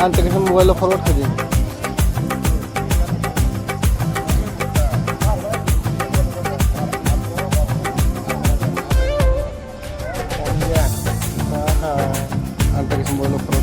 Ante que son mobailo forward kadi. Ante que son mobailo forward.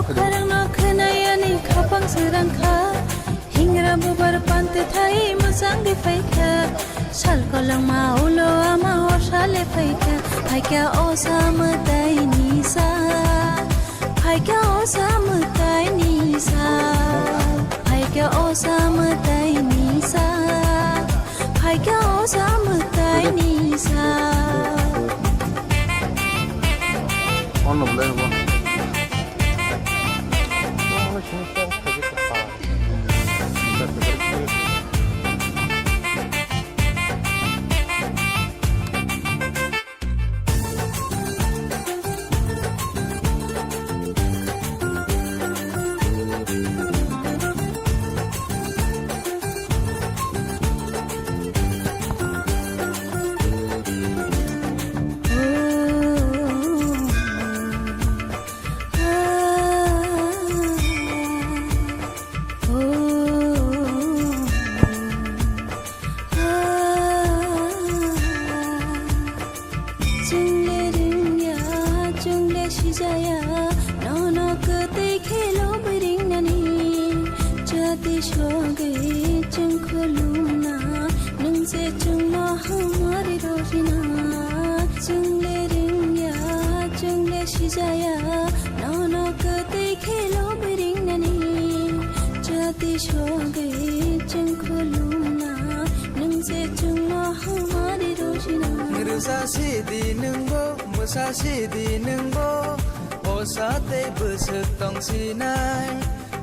Khorang no khnayani khapang sirangkha hingra bubar pante thai musang di phaikha sal kolang ma ulo ama horsale phaikha phaikha osam tai nisa phaikha osam tai nisa phaikha osam tai nisa phaikha osam tai nisa On the blame one.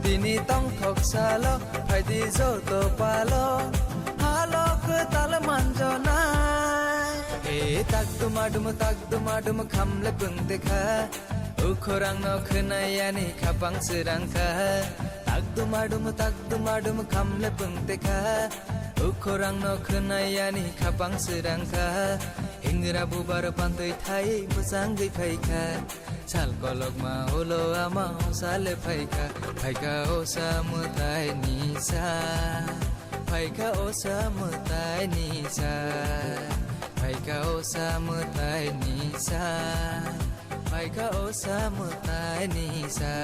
Dini tong thok salo, phaidi zo to palo, halo ke talaman jonai. Tak dumadum khamle pung dekha, ukhorang no khnayani khapang sirangkha. Tak dumadum khamle pung dekha, ukhorang no khnayani khapang sirangkha. Hingra bubar pantoi thai musang di phaikha. Sal kolok ma holo ama sale phaikha phaikha osam tai nisa phaikha osam tai nisa phaikha osam tai nisa phaikha osam tai nisa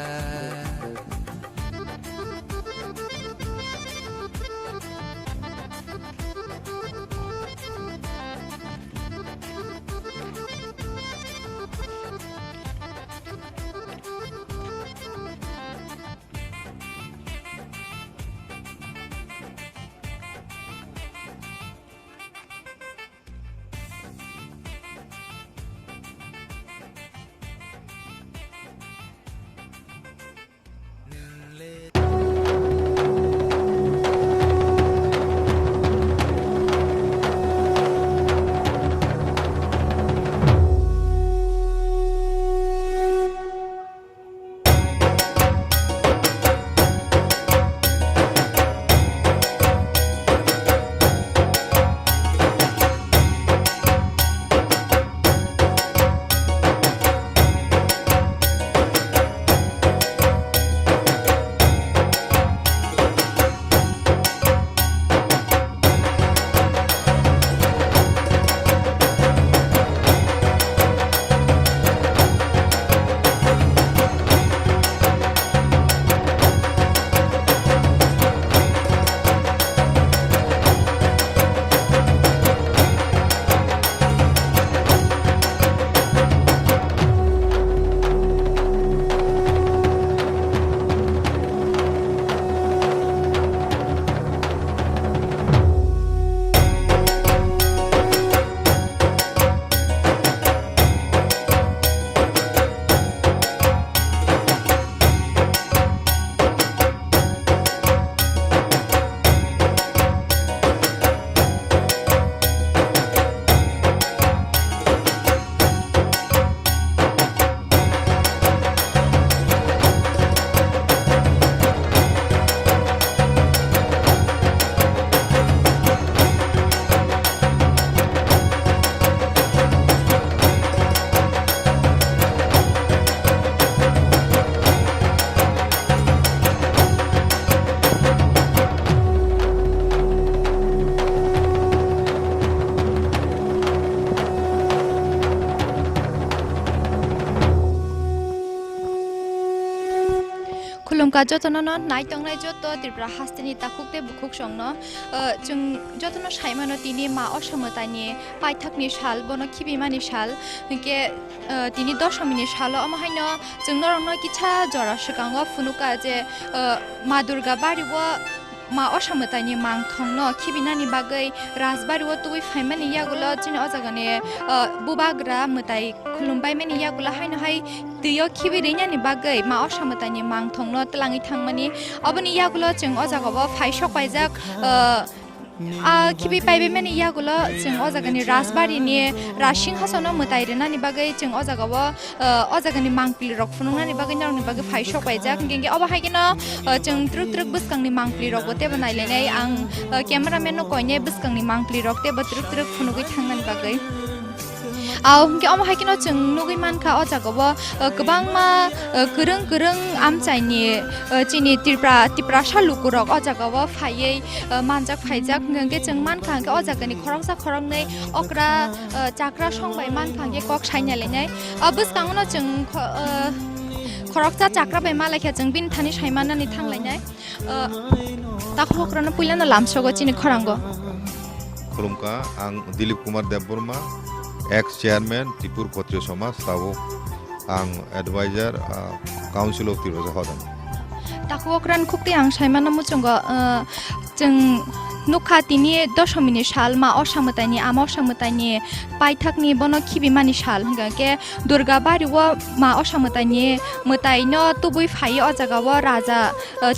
ba jotono no nai tongnai joto Tripura Hasteni takukte bukhuk songno jung jotono saimano tini ma osamotani paithakni sal bono khibimani sal ke tini dosomini salo amahaino jung norongno kicha jora shikango funuka je ma Durga bariwo ma osamotani mangthongno khibinani bagai rajbariwo tui faimani yagulo chini ojagani bubagra mutai khulumbai mani yagulo haino hai tuyo khibirinyani bagai ma osamotani mangthongno tlangi thangmani aboni yagulo chung ojagabo phaisok paijak khibi paibe mani yagulo chung ojagani rajbari ni Singhasan mutai renani bagai chung ojagabo ojagani mangpili rok funungani bagai narni bagai phaisok paijak genge aba haigino chung truk buskangni mangpili rok bote banailenai ang cameraman no koine buskangni mangpili rok te ba truk funugi thangnani bagai ke om haikino chung nugui manka o jagabo gobang ma gorong amchaini chini Tripura salukurok o jagabo phaiei manjak phaijak ngenge chung manka ke o jagani khorang nei okra chakra songbai manka ke kok sainyalenai buskangno chung khoroksa chakra bai malakha chung bin thani saimanani thanglainai takhokrana puilana lamsogo chini khorango khulumka ang Dilip Kumar Debbarma ex-chairman Tripura Kshatriya Samaj tabo ang advisor Council of Tripura hodan takhokran khukti ang saimana muchungo jeng nukha tini dosomini sal ma osamotani ama osamotani paithakni bono khibimani sal hingake Durga bariwo ma osamotani mutaino tubui phai o jagao raja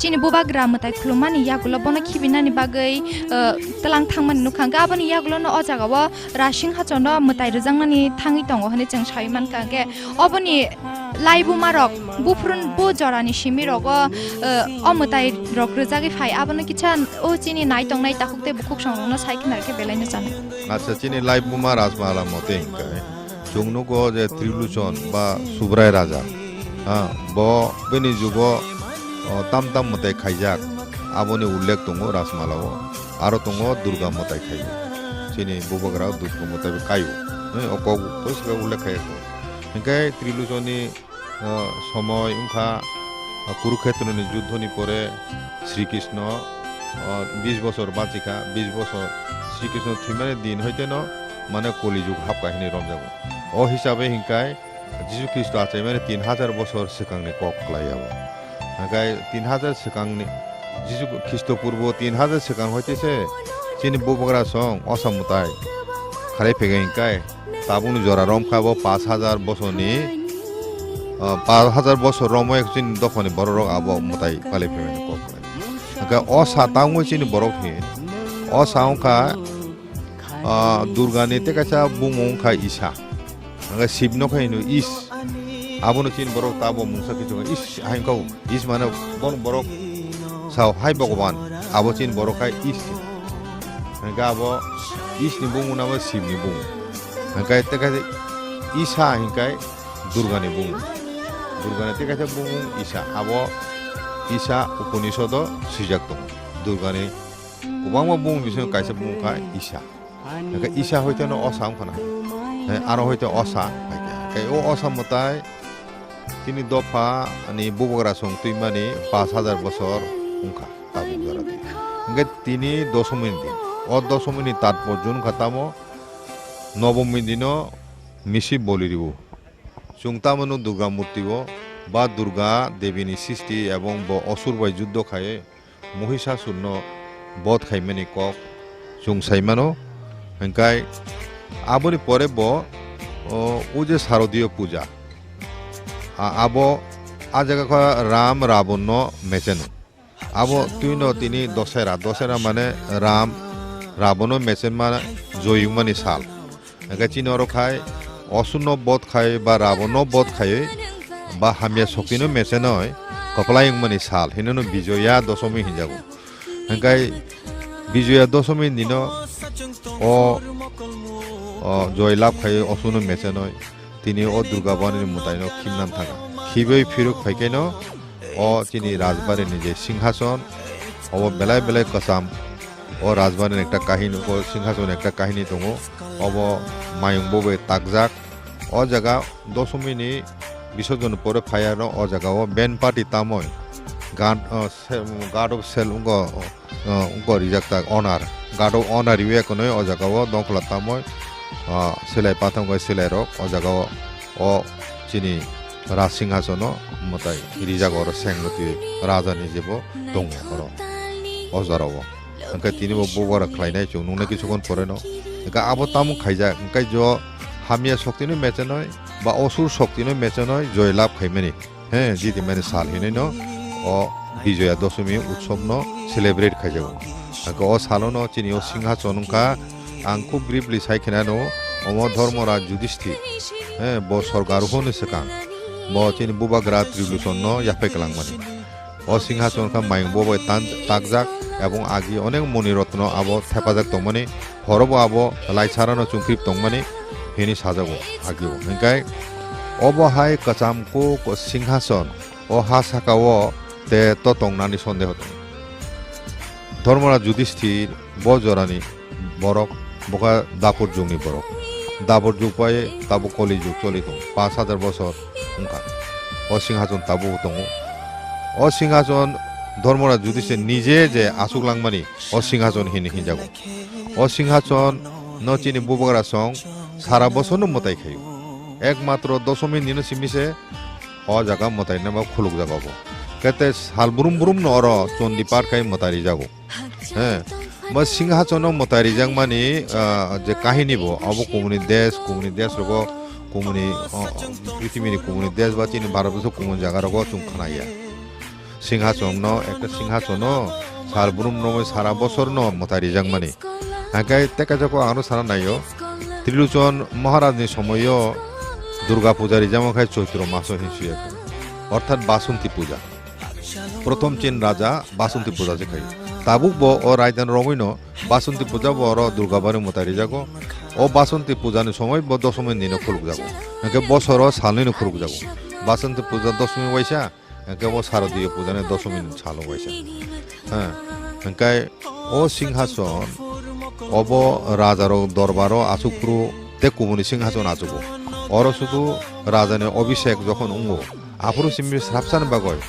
chini bubagra mutai khulumani yagulo bono khibinani bagai talang thangmani nukhanga aboni yagulo no o jagao Singhasan mutai rjangnani thangi tongo hane jeng saiman kage oboni laibu marok bufrun bu jorani shimirogo omutai rok rjagi phai abono kicha o chini nai tongnai takukte bukhuk songno saikinarke belaino jane acha chini laibu ma rajmala mote kai jungnugo je Triluchon ba Subrai Raja bo beni jugo tam motai khaijak aboni ullek tongo rajmalao aro tongo Durga motai khaiyo chini bubagra Durga motai kayo okog poisga ullek khayo hingkai Triluchoni সময় উনখা কুরুক্ষেত্রনি যুদ্ধনি পরে শ্রীকৃষ্ণ 20 বছর বাঁচিকা 20 বছর শ্রীকৃষ্ণ থিমানে দিন হইতেন মানে কলিযুগ hub কাহিনী রমজাবো ও হিসাবে হিংকাই যিশু খ্রিস্ট আছে মানে 3000 বছর সিকাংনি কক লাইয়াবো হিংকাই 3000 সিকাংনি যিশু খ্রিস্ট পূর্ব 3000 সিকাং হইতেছে চিনি বুবগ্রা সং অসামুতাই খারে ফেগে হিংকাই তাবুনি জরা রম খাবো 5000 বছরনি 5000 বছর রম একজন দফনি বড় রক আবো মুতাই পালে ফেমেন কক কা অ সাতাঙ্গ চিনি বড় হে অ সাউকা দুর্গা নেতে কাছা বুমং খা ইসা কা শিবনো খাইনো ইস আবনো চিন বড় তাবো মুসা কিছু ইস হাইকাও ইস মানে বন বড় সাও হাই ভগবান আবো চিন বড় খাই ইস কা আবো ইস নি বুমু নাম শিব নি বুমু কা এতে কাছে ইসা হিকাই দুর্গা নি বুমু Durgane te kaisa bumung Isa abo Isa Upanishad sijak dong Durgane ubangma bumung bising kaisa bumung ka Isa ka Isa hoite no osam khana aro hoite osa kai o osam mutai tini dofa ani bubagra song tuimani 5000 বছর উনখা তাবু জরাতে nge tini দশমীর দিন ও দশমীর তাৎপর্য খাতামো নবমী দিন মিশি বলি দিব চুংতামনু দুর্গা মূর্তি বা দুর্গা দেবীনি সৃষ্টি এবং অসুর বাই যুদ্ধ খায়ে মহিষাসুর বধ খাইমানি কক চুংসাইমানো হেঙ্কাই আবনি পরে ও যে শারদীয় পূজা আবো আ জায়গা রাম রাবণ মেচেনো আবো তুই তিনি দশেরা মানে রাম রাবণ মেচেন মানে জয়ুমানি সাল হেঙ্কাই চিনর খায় অসুন্ন বধ খায় বা রাবণ বধ খায় বা হামিয়া শক্তিনো মেচে নয় কপলাইং মানে সাল হিনো বিজয়া দশমী হিনজাবো হেঙ্কাই বিজয়া দশমী দিন ও জয়লাভ খায় অসুন্ন মেচে নয় তিনি ও দুর্গা বাণীর মোতায়ন খিমনান থাকা খিবই ফিরুক ফাইকেন ও তিনি রাজবাড়ির যে সিংহাসন ও বেলায় বেলায় কসাম ও রাজবাড়ির একটা কাহিনী ও সিংহাসন একটা কাহিনী দङ অব মায়ং ববে তাকজাক ও জায়গা দশমীনি বিসর্জন পরে ফায়ার ও জায়গা ও বেন পার্টি তাময় गार्ड अफ सेल उनको रिजाक tak honor guard of honor iwe kono o jagao dongkla tamoy silai patam go silai rok o jagao o chini ra singhasono motai rijak oro sengmati raja ni jebo dong oro o jarao angka tini bo bogara khlainai chung nungna kisukon poreno angka abo tamu khaija angka jo hamia shokti no mechanoi ba osur shokti no mechanoi joylab khaimani he jidi mane sal hinai no o Vijaya Dashami উৎসব ন celebrate খাইজাব onco ও সালনো চিনি ও সিংহাসন কা আঙ্কু briefly সাইখেনানো অম ধর্মরাজ যুধিষ্ঠির হ্যাঁ ব সরকারুহন সেকাং ব চিনি বুবাগ্রা ত্রিভূষণ ন ইয়াফেকলাং মানে ও সিংহাসন কা মাইং ববয় তাকজাক এবং আগি অনেক মণিরত্ন আবো থেপাজাক তংমানে হরব আবো লাইছারানো চুংক্রিপ তংমানে হেনি সাজাবো আগিও হেঙ্কাই অবহাই কাচামকো সিংহাসন ও হাসাকাও তে তংনানি সন্দেহ ধর্মরাজ যুধিষ্ঠির বজরানি বরক বকা দাপর যুগনি বরক দাপর যুগ পায়ে তাবো কলি যুগ চলিত 5000 বছর উনকা ও সিংহাসন তাবো দङ ও সিংহাসন ধর্মরাজ যুধিষ্ঠির নিজে যে আসুক লাংমানি ও সিংহাসন হিনজাগো ও সিংহাসন নচিনি বুবগরা সং সারা বছর মতাই খাইও একমাত্র দশমী দিন সিমিসে ও জায়গা মতাই নামা খুলুক যাগাবো कहते हाल बुरुम बुरुम नर चंदी पार कई मतारी जागो हैं बस सिंहासन मतारी जाग मानी जे काहिनी बो अब कोमुनि देश रगो कोमुनि पृथ्वीनि कोमुनि देश बा चिनि भारतबर्ष कोमुनि जागा रगो चुं खानाया सिंहासन न एक सिंहासन साल बुरुम नमय सारा बছর न मतारी जाग मानी आकाय तेका जाको आनो सारा नायो त्रिलोचन महाराजनि समय दुर्गा पूजारी जामखाय चैत्र मास हिंसिया अर्थात बासंती पूजा प्रथम चीन राजा बासंती पूजा से खाई ताबुक बो और रायदान रमैनो बासंती पूजा बो और दुर्गाबारे मतारी जागो ओ बासंती पूजा नि समय बो दशमी दिन खुलुक जागो एके बছর सालनि खुलुक जागो बासंती पूजा दशमी वाइसा एके बो शारदीय पूजा ने दशमी सालो वाइसा हां एंकाय ओ सिंहासन अबो राजारो दरबारो आसुक्रु ते कुमुनि सिंहासन आजुगो और शुधु राजाने अभिषेक যখন उंगो आफुरु सिमि साबसान बागय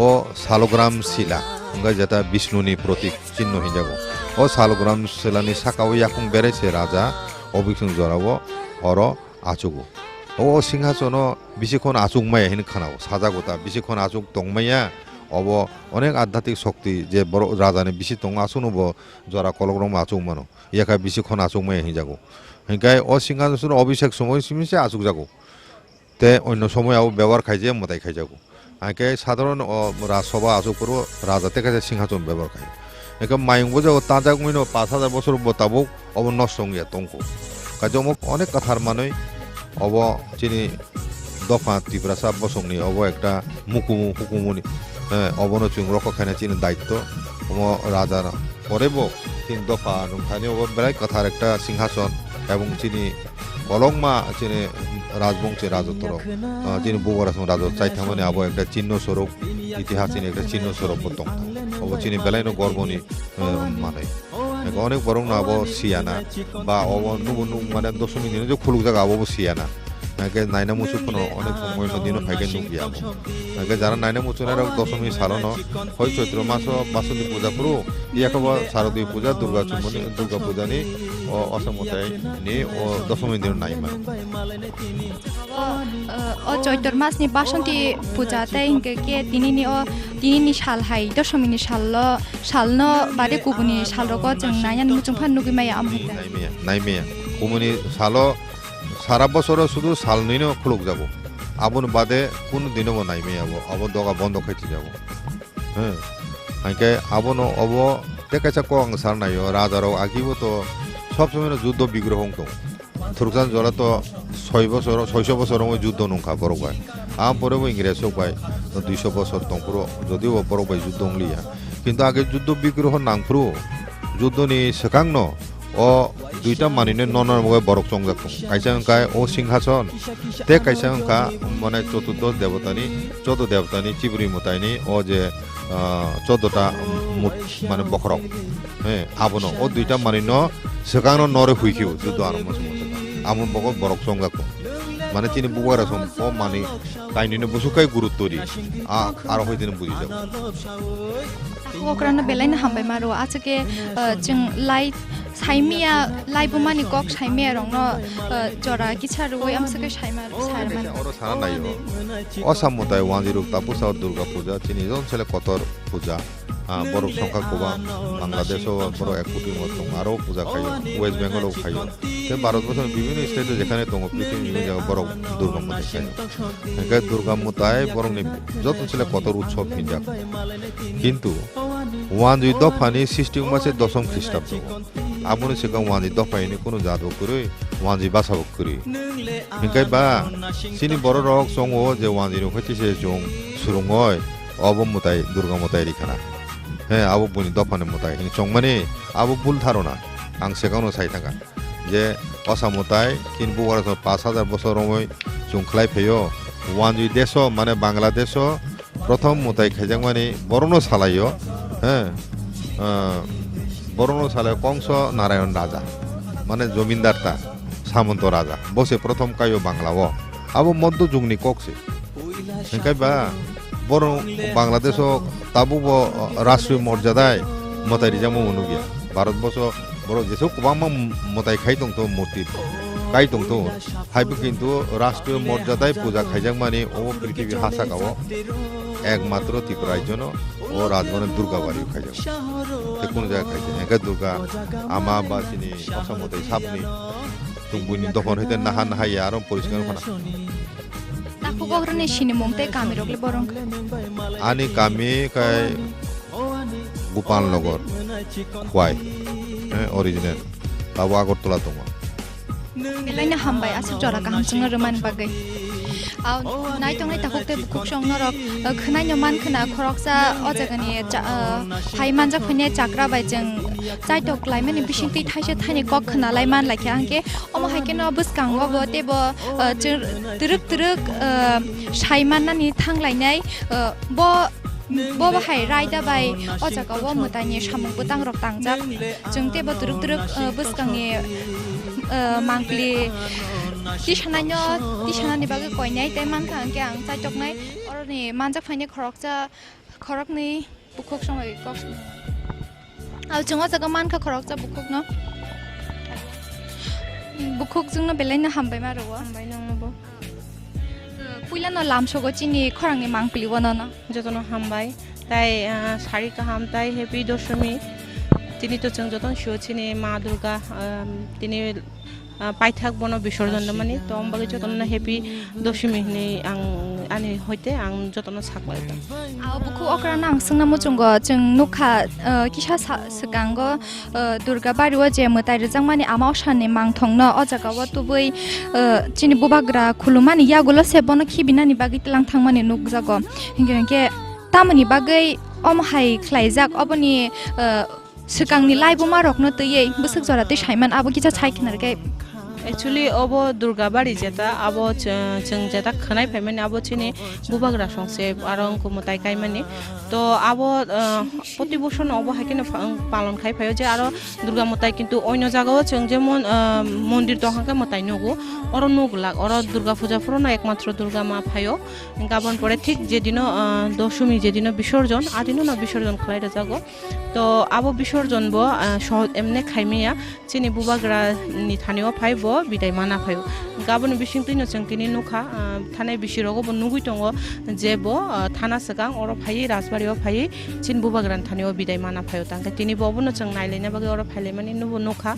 ও শালগ্রাম শিলা ওঙ্গা যেটা বিষ্ণুনি প্রতীক চিহ্ন হিজাগো ও শালগ্রাম শিলানি সাকাও ইয়াকুং বেরেছে রাজা অভিষেক জরাবো অর আচুগো ও সিংহাসন বিশিখন আচুকমায়া হিন খানাও সাজাগোতা বিশিখন আচুক তংমায়া অব অনেক আধ্যাত্মিক শক্তি যে বড় রাজানে বিশি তং আসুনব জরা কলগ্রম আচুক মানো ইয়াকা বিশিখন আচুকমায়া হিজাগো হিংকাই ও সিংহাসন অভিষেক সময় সিমিছে আচুক যাগো তে অন্য সময় আও ব্যবহার খাইছে মতাই খাইজাগো आके साधारण राजसभा आजुपुरो राजा तेका सिंहासन व्यवहार खायो एका माइंगबो जागो ताजाक मिनो 5000 বছর बताबो अब नष्ट गया तंको काजमक अनेक कथार मानै अब चिनि दफा त्रिपुरा साब बसंगनि अब एकटा मुकुमु हुकुमुनि अबनो चुं रखा खाना चिनि दायित्व अब राजार परेबो तीन दफा नुखानि अब बेलाय कथार एकटा सिंहासन এবং चिनि কলংমা চিনি রাজবংশী রাজত্বর যিনি বুবরা রাজত্ব চাইথামানে আবো একটা চিহ্ন স্বরূপ ইতিহাস চিনি একটা চিহ্ন স্বরূপ দং অব চিনি বেলাইনো গর্বনি মানে অনেক বরং না আবো সিয়ানা বা অব নুবু মানে দশমী দিনে যে খুলুক জায়গা আবো সিয়ানা নাকি নাইনা মুসুর কোনো অনেক সময় দিনও ফাইকে নুকিয়া নাকি যারা নাইনা মুসুনের দশমী সালন হয় চৈত্র মাস বাসন্তী পূজা পুরো ইয়াকবা শারদীয় পূজা দুর্গা পূজা নি ও অসমতাই নি ও দশমী দিন নাই মানে ও চৈত্র মাস নি বাসন্তী পূজা তাই কে দিননি সাল হাই দশমী নি সালন বাদে কুবুনি সালরক जों নাইনা মুচুং ফান নুগি মায়া আমহাইতা নাইমেয়া কুবুনি সালো সারা বছর শুধু সাল নইনো খুলুক যাব আবন বাদে কোন দিনও নাইমে যাব আব দগা বন্ধ খাইতে যাব হ্যাঁ আইকে আবন অব তেকাচা কং সার নাইও রাজারও আগিবো তো সব সময় যুদ্ধ বিগ্রহ তো থুরকান জলা তো 600 বছর যুদ্ধ নংখা বড়বাই আম পরেবো ইংরেজ পাই 200 বছর তংপুরো যদিও বড়বাই যুদ্ধ লিয়া কিন্তু আগে যুদ্ধ বিগ্রহ নাংপুরো যুদ্ধনি সেকাংন ও দুইটা মানিনে ননর মগে বরক চংজাক কাইসা অঙ্কায় ও সিংহাসন তে কাইসা অঙ্কা মানে চতুর্থ দেবতানি চিবুরি মতাইনি ও যে 14টা মানে বখরক হ্যাঁ আবন ও দুইটা মানিন সেকাংন নরে হুইখিও যুদ্ধ আরম্ভ সময় আমন বগ বরক চংজাক মানে চিনি বুবাগ্রা সম্প মানে কাহিনী বুসুকাই গুরুত্ব দি আর হয়তো বুঝি যাব ওকরানো বেলাইনো হামবাই মারো আজকে जों লাই সাইমিয়া লাইবুমানি কক সাইমিয়া রং জরা কিছার ওই আমসকে সাইমা সাইমান ওরা সারা নাই অসামতায় ওয়াজিরুক তাপুসা দুর্গা পূজা চিনি জন ছেলে কতর পূজা বড় সংখ্যা কোবা বাংলাদেশও বড় 1 কোটির মতো আরও পূজা খাই ওয়েস্ট বেঙ্গলও খাই ভারতবর্ষের বিভিন্ন স্টেটে যেখানে দङ পৃথিবীর বিভিন্ন জায়গায় বড় দুর্গা মূর্তি খাই এখানে দুর্গা মূর্তায় বরং যত ছেলে কতর উৎসব হিনজাক কিন্তু ওয়ানজুই দফানি সিস্টেম মাসে 10ম খ্রিস্টাব্দ আবুনি সিগাং ওয়ানজি দফাইনি কোনো জাদু করে ওয়ানজি বাসাবক করে হিংকাই বা সিনি বড় রক সং ও যে ওয়ানজি হইতেছে জং সুরুঙয় অবমতাই দুর্গা মতাই রিখানা হ্যাঁ আবু বুনি দফানে মতাই চং মানে আবু ভুল ধারণা আং সেখানেও চাই থাকা যে অসামতাই কিন বুয়ার 5000 বছর সময় जों ख्लाइफैयो ওয়ানজি দেশ মানে বাংলাদেশ প্রথম মতাই খাইজাং মানে বরণ সালাইও হ্যাঁ বরণ সালায় কংস নারায়ণ রাজা মানে জমিদারটা সামন্ত রাজা বসে প্রথম কাইও বাংলাও আবু মধ্য যুগনি ককসে হেঁকাইবা বরং বাংলাদেশ তাবু রাষ্ট্রীয় মর্যাদায় মতাই রিজামো মনুগিয়া ভারতবর্ষ বড় যেসব কোবামা মতাই খাই দं তো মূর্তি কাই দं তো হাইবো কিন্তু রাষ্ট্রীয় মর্যাদায় পূজা খাইজাং মানে ও পৃথিবীর হাসাকাও একমাত্র ত্রিপুরার জন্য ও রাজবনের দুর্গা বাড়ি খাইজাং কোন জায়গায় খাইছে একা দুর্গা আমা বা চিনি অসমতাই সাপনি তুমবুনি দখন হইতে নাহা নাহাই আর পরিষ্কার খানা তাকু বগ্রনে সিনি মংতে কামি রগলে বরং আনি কামি কাই গোপাল নগর খোয়াই অরিজিনাল তাবো আগরতলা দङ বেলাইনো হামবাই আসে জরা গাहाम जों रमान बागै नायथंनाय ताखुकते बुकुक संनरक खनायनो मान खना खरकसा अजागानि फाइ मानजा फैने चाक्रा बायजों जायटक लाइमानि बिसिंति थाइसे थाइने कक खना लाइमान लाइखे आंके अम हाइकेनो बुसकांगो बो तेबो तिरुक तिरुक साइमाननानि थांलायनाय ब बाहाय रायदा बाय अजागाव मुतानि सामुंबो तांरक तांजाक जों तेबो तिरुक तिरुक बुसकांनि मांगलि तिसानानि बागै कयनाय ताय मानखा आंके आं जायटकनाय अरनि मानजा फाइने खरकनि बुकुक संबाय कक आव जों अजागा मानखा खरकजा बुकुक न बुकुक जोंनो बेलायनो हामबाय मारो हामबाय नंगौ पुइलानो लामसगो चिनि खरांनि मांगलि वनना जतनो हामबाय ताई सारि काहाम ताई हेपी दशमी তিনি তো जों যতন শিওচিনি মা দুর্গা তিনি পাইথাক বন বিসর্জন মানে তো আমবাগে যতন হেপি দশমী নি आं आनि होइते आं जतन साकलाय आ बुखु अक्राना आं सोंना मुचुंग जों नुखा किसा सगांग दुर्गा बारिव जे मताय रजां माने आमा असानि मांथंनो अजागाव तुबै चिनि बुबाग्रा खुलुमानि यागुलो सेबनो खिबिनानि बागै तलां थांमानि नुगजागो हिंगे तामनि बागै अमहाय ख्लाइजाक अबनि सगांनि लाइबो मारकनो तयै बुसुक जराते साइमान आबो किसा साइखनारगे एक्चुअली अब दुर्गा बाड़ी जेता अब जों जेता खनाय फाइमाने अब चिनि बुबाग्रा संसे आरो अंको मताय कायमाने तो अब प्रति बছর अब हाइकेनो पालन खाइ फायो जे आरो दुर्गा मताय किन्तु अन्य जागाव जों जेमन मन्दिर दहांका मताय नगो अर नगला अर दुर्गा पूजा फुरनो एकमात्र दुर्गा मा फायो गाबन परे ठीक जेदिनो दशमी जेदिनो विसर्जन आदिनो न विसर्जन खलाय जागो तो अब विसर्जन बो एमने खाइमिया चिनि बुबाग्रा नि थानियो फाइबो बिदाय माना फायो गाबन बिसिंतिनो जों तिनि नुखा थानाय बिसिरगो बो नुगुइ दङ जेबो थाना सगां अर फायै राजबारियाव फायै चिन बुबाग्रान थानियो बिदाय माना फायो तांके तिनि बबनो जों नायलायना बागै अर फायले माने नुबो नुखा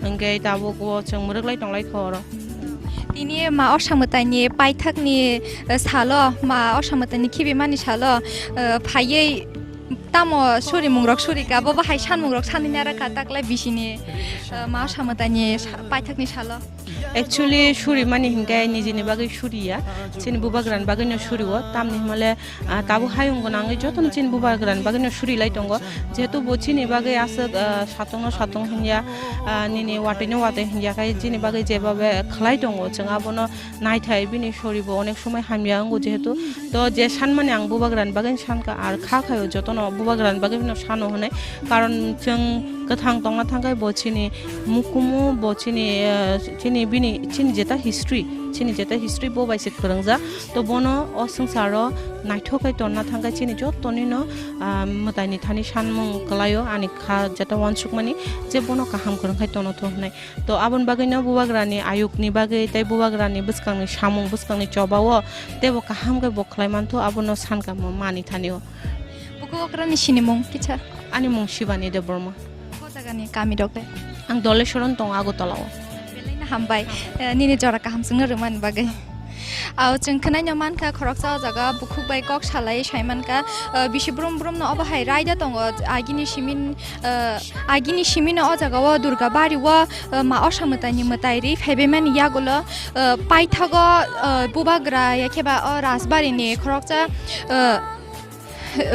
ओंगे दाबो जों मुरगलाय दंलाय खर तिनी मा असामतानि पाइथाकनि सालो मा असामतानि खिबिमानि सालो फायै तामो सुरि मुंरक सुरिका बबा हाय सान मुंरक सानिनारा काटाकलाय बिसिनि मा असामतानि पाइथाकनि सालो एक्चुअली सुरि माने हिंगाय निजिनि बागै सुरिया चिन बुबाग्रान बागैनो सुरिवो तामनि माले ताबो हायंगो नांगै जतन चिन बुबाग्रान बागैनो सुरिलाय दंगो जेहेतु बोचिनि बागै आसे सातंग हिंया निनि वाटेनो वाटे हिंया काय चिनि बागै जेबाबे खलाय दंगो जों आबनो नायथाय बिनि सुरिबो अनेक समय हामियांगो जेहेतु तो जे सान माने आं बुबाग्रान बागै सानका आर खाखायो जतन बुबाग्रान बागैनो सानो होनाय कारण जों गथां दंना थांगाय बोचिनि मुकुमु बोचिनि चिनि बिनि चिनि जेता history chini jeta history bo bai se khorangja to bono o sangsaro naithokai tonna thangkai chini jo tonino mataini thani sanmung kalayo ani kha jeta wansukmani je bono kaham khorangkai tono to hnai to abon bagino bubagrani ayukni bagai tai bubagrani buskangni samung buskangni chobawo tebo kaham kai bokhlaiman to abono sanka mani thanio bubagrani sinimung kicha ani mung shibani Debbarma ko jagani kami dokte ang dolesoron tong agotalawo belaina hambai nini jora kaham sungna ruman bagai au chung khnai nyaman ka khoroksa jaga bukhuk bai kok salai saiman ka bishi brum brum no abahai raida tong agini simin o jaga wa durga bari wa ma osamutani mutai ri febeman yagulo paithago bubagra yakeba o rasbari ni khoroksa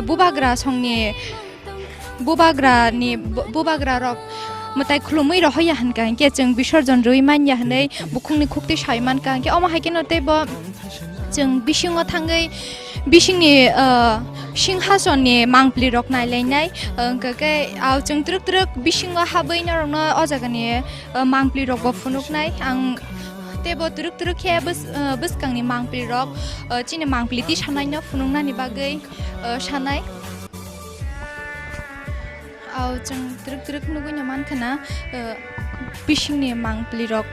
bubagra songni bubagra rok mutai khulumui rohya hanka ke chung bisorjon ruiman ya hanai bukhungni khukti saiman ka ke oma haikeno tebo chung bisingo thangai bisingni Singhasan ni mangpli rok nai lainai ke au chung truk bisingo habaina rokno o jagani mangpli rok bo funuk nai ang tebo truk ke buskangni mangpli rok chini mangpli ti sanai no funungna ni bagai sanai au chung truk nugu nyaman khana bisingni mangpli rok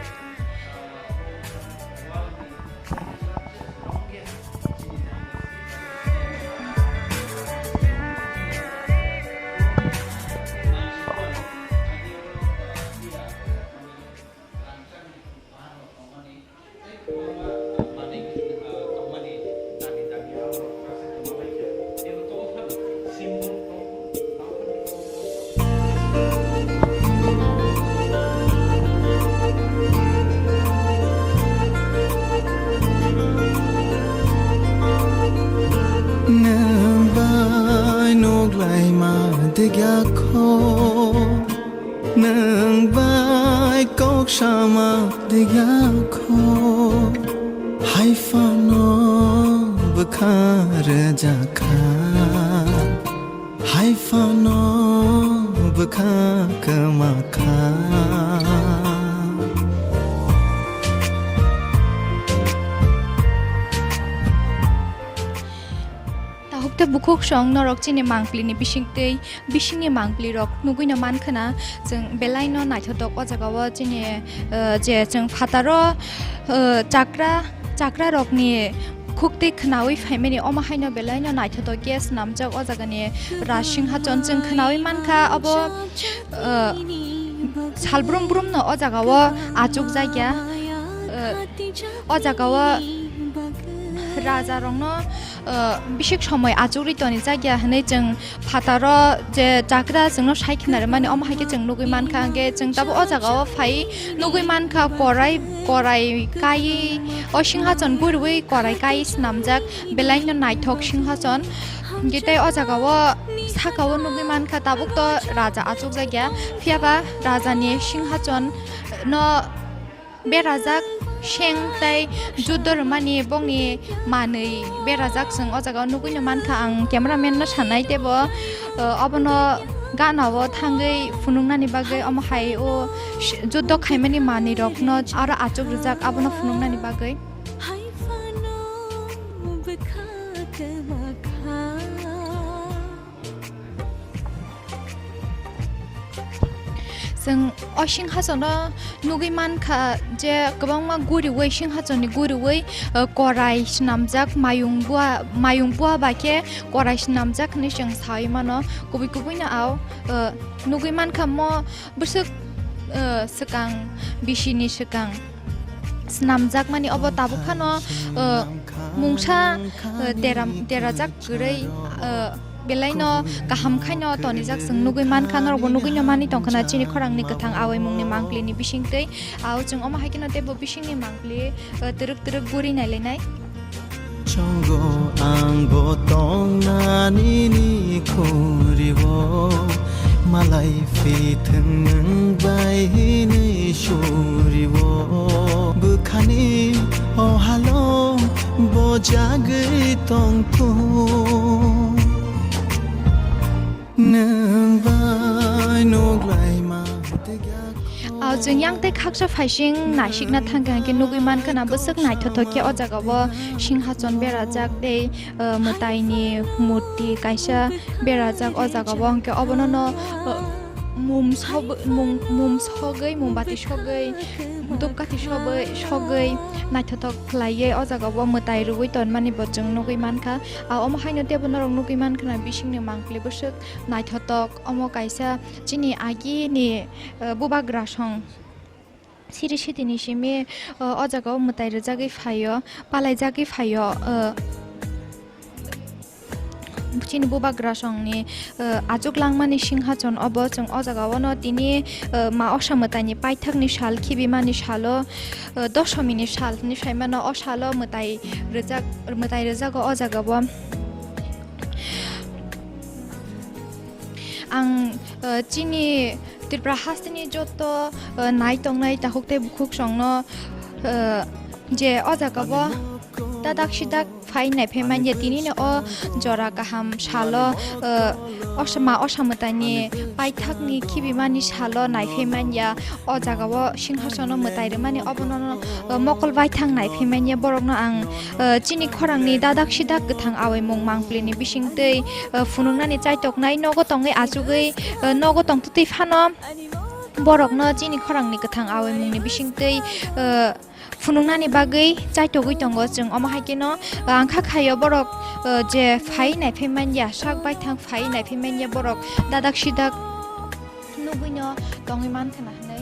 nang bai kok sama digakho hai fano bukhar jakha hai fano bukha kamakha ta bukhok song norok chini mangpli ni bisingni mangpli rok nugui na man khana jeng belai no naithotok o jaga wa chini je jeng phataro chakra rok ni khukte khnawi family oma haina belai no naithotok ges namjak o jaga ni Singhasan jeng khnawi mankha abo salbrum brum no o jaga wa achuk jagya o jaga wa Raja rongno bishik somoy achuri toni jagya hanai jeng phataro je chakra jengno saikhinar mane oma haike jeng nugui mankha ge jeng tabo o jaga phai nugui mankha korai kai o Singhasan burui korai kai namjak belaino naithok Singhasan getai o jaga o sakao nugui mankha tabuk to raja achuk jagya phiaba raja ni Singhasan no berajak sheng tai judor mani bongni manei berajak jeng o jaga nugui mankha ang cameraman no sanai tebo abono ganawo thangai funungnani bagai ama hai o juddo khaimani mani rokno ara achuk rijak abono funungnani bagai जों Singhasan nugui mankha je kwbangma guriwei Singhasan ni guriwei korai snamjak mayungbuwa bake korai snamjak ni jeng saimano kubui na au nugui mankha mo busuk sekang bisini sekang snamjak mani obo tabukhano mungsa derajak gurei belaino kaham khaino tonijak jeng nugui mankha norbo nugui no mani tongkhana chini khorang ni kathang awai mungni mangpli ni bisingtei au jeng oma haikino tebo bisingni mangpli truk guri nailenai chongo angbo tongnani ni khoribo malai fitheng bai ni shuribo bukhani o halo bojagai tongtu nang bai no glaima जों yang te khaksa phaising naishikna thangka ke nugiman kana busuk nai thothoke o jaga bo Singhasan berajak dei mataini murti kaisa berajak o jaga bo ke obonono mum sogei mumbati sogei dupkati sogei naithotok khlaiye o jaga bo mutai ruwi ton mani bo jung nugui mankha omo haino tebono rong nugui mankha bisingni mangpli busuk naithotok omo kaisa chini agi ni bubagra song siri sitini simi o jaga mutai rejagi phaio palai jagi phaio chini bubagra songni ajuk langmani Singhasan obo jung o jagaono tini ma osamotani paithakni sal khibimani salo dosomini sal ni saimano o salo mutai rejago o jagabo ang chini Tripura Hasteni joto nai tongnai tahukte bukhuk songno je o jagabo dadak sidak phai nai pheman ye tini ne o jora kaham salo osama osamotani paithakni khibimani salo nai pheman ya o jagao Singhasan mutai mani obono mokol baithang nai pheman ye borokno ang chini khorang ni dadak sidak gthang awe mung mangplini bisingtei funungnani chaitoknai nogo tongai achugai nogo tongtutei phano borokno chini khorang ni gthang awe mungni bisingtei funungnani bagui chaitogui tongo jung omo haikeno angkha khayo borok je phai nai pheman ya sak baithang phai nai pheman ya borok dadak sidak nubuino tongi man khana hanai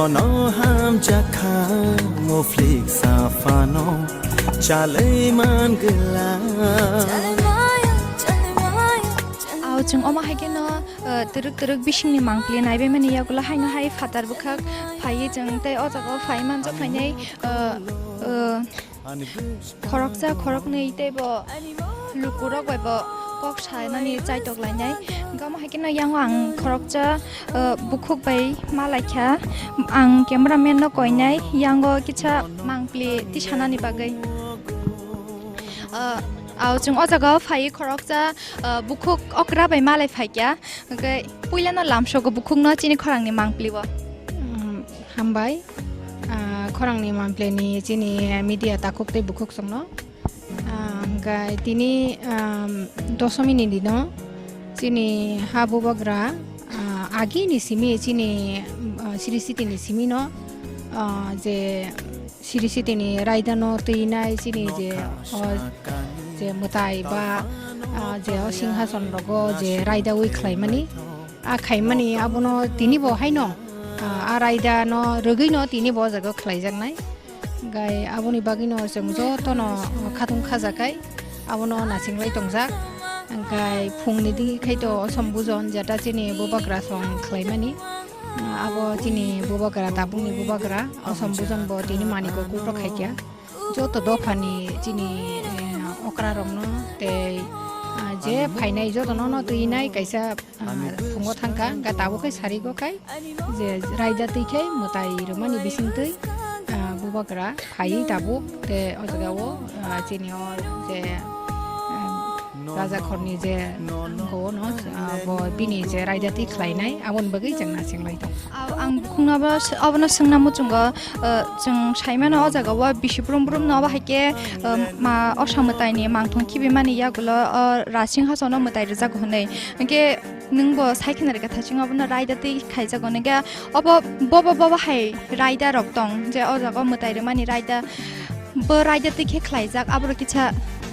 no ham jakha mo flik safano chalai man gla chung oma haikeno teruk bisingni mangpli nai be mani yakula haino hai fatar bukhak phai chung tei o jaga phai man ja phainai khorok nei tebo lukurok bebo kok sainani chaitok lainai gama haikeno yang ang khorokcha bukhuk bai malaikha ang cameraman no koinai yango kicha mangpli ti sanani bagai chung o jaga phai khorokcha bukhuk okra bai malai phaikya gai puilano lamsoko bukhuk no chini khorangni mangpli bo hambai khorangni mangpli ni chini media takukte bukhuk songno gai tini dosomini dino chini ha bubagra agi ni simi chini sirisiti ni simi no je sirisiti ni Raidano tinai chini je mutai ba je Singhasan rogo je raida wi khlaimani khaimani abono tini bo haino Raidano rogino tini bo jaga khlaijaknai gai aboni bagino jong jotono khatung khajakai abono nasinglai tongjak gai phungni di khaito sambujon jata chini bubagra song khlaimani abo chini bubagra tabungni bubagra sambujon bo tini maniko kupro khaikya joto dofani chini okra rongno te je phainai jotono no tuinai kaisa phungo thangka ga tabo kai sari go kai je raida teikhai mutai romani bisingtei bubagra phai tabu te ojagao chini je raja khorni je go no bo bini je raida ti khlainai abon bagai jangna singlai dong ang khungnaba abono singnamu chunga chung saimano o jagao bisiprum no ba haike ma osamutai ni mangthong khibimani yagulo Singhasan mutai rejag honai ke ningbo saikhinar katha chung abono raida ti khaijago nega obo bobo hai raida rok tong je o jagao mutai remani raida bo raida ti khe khlaijak abro kicha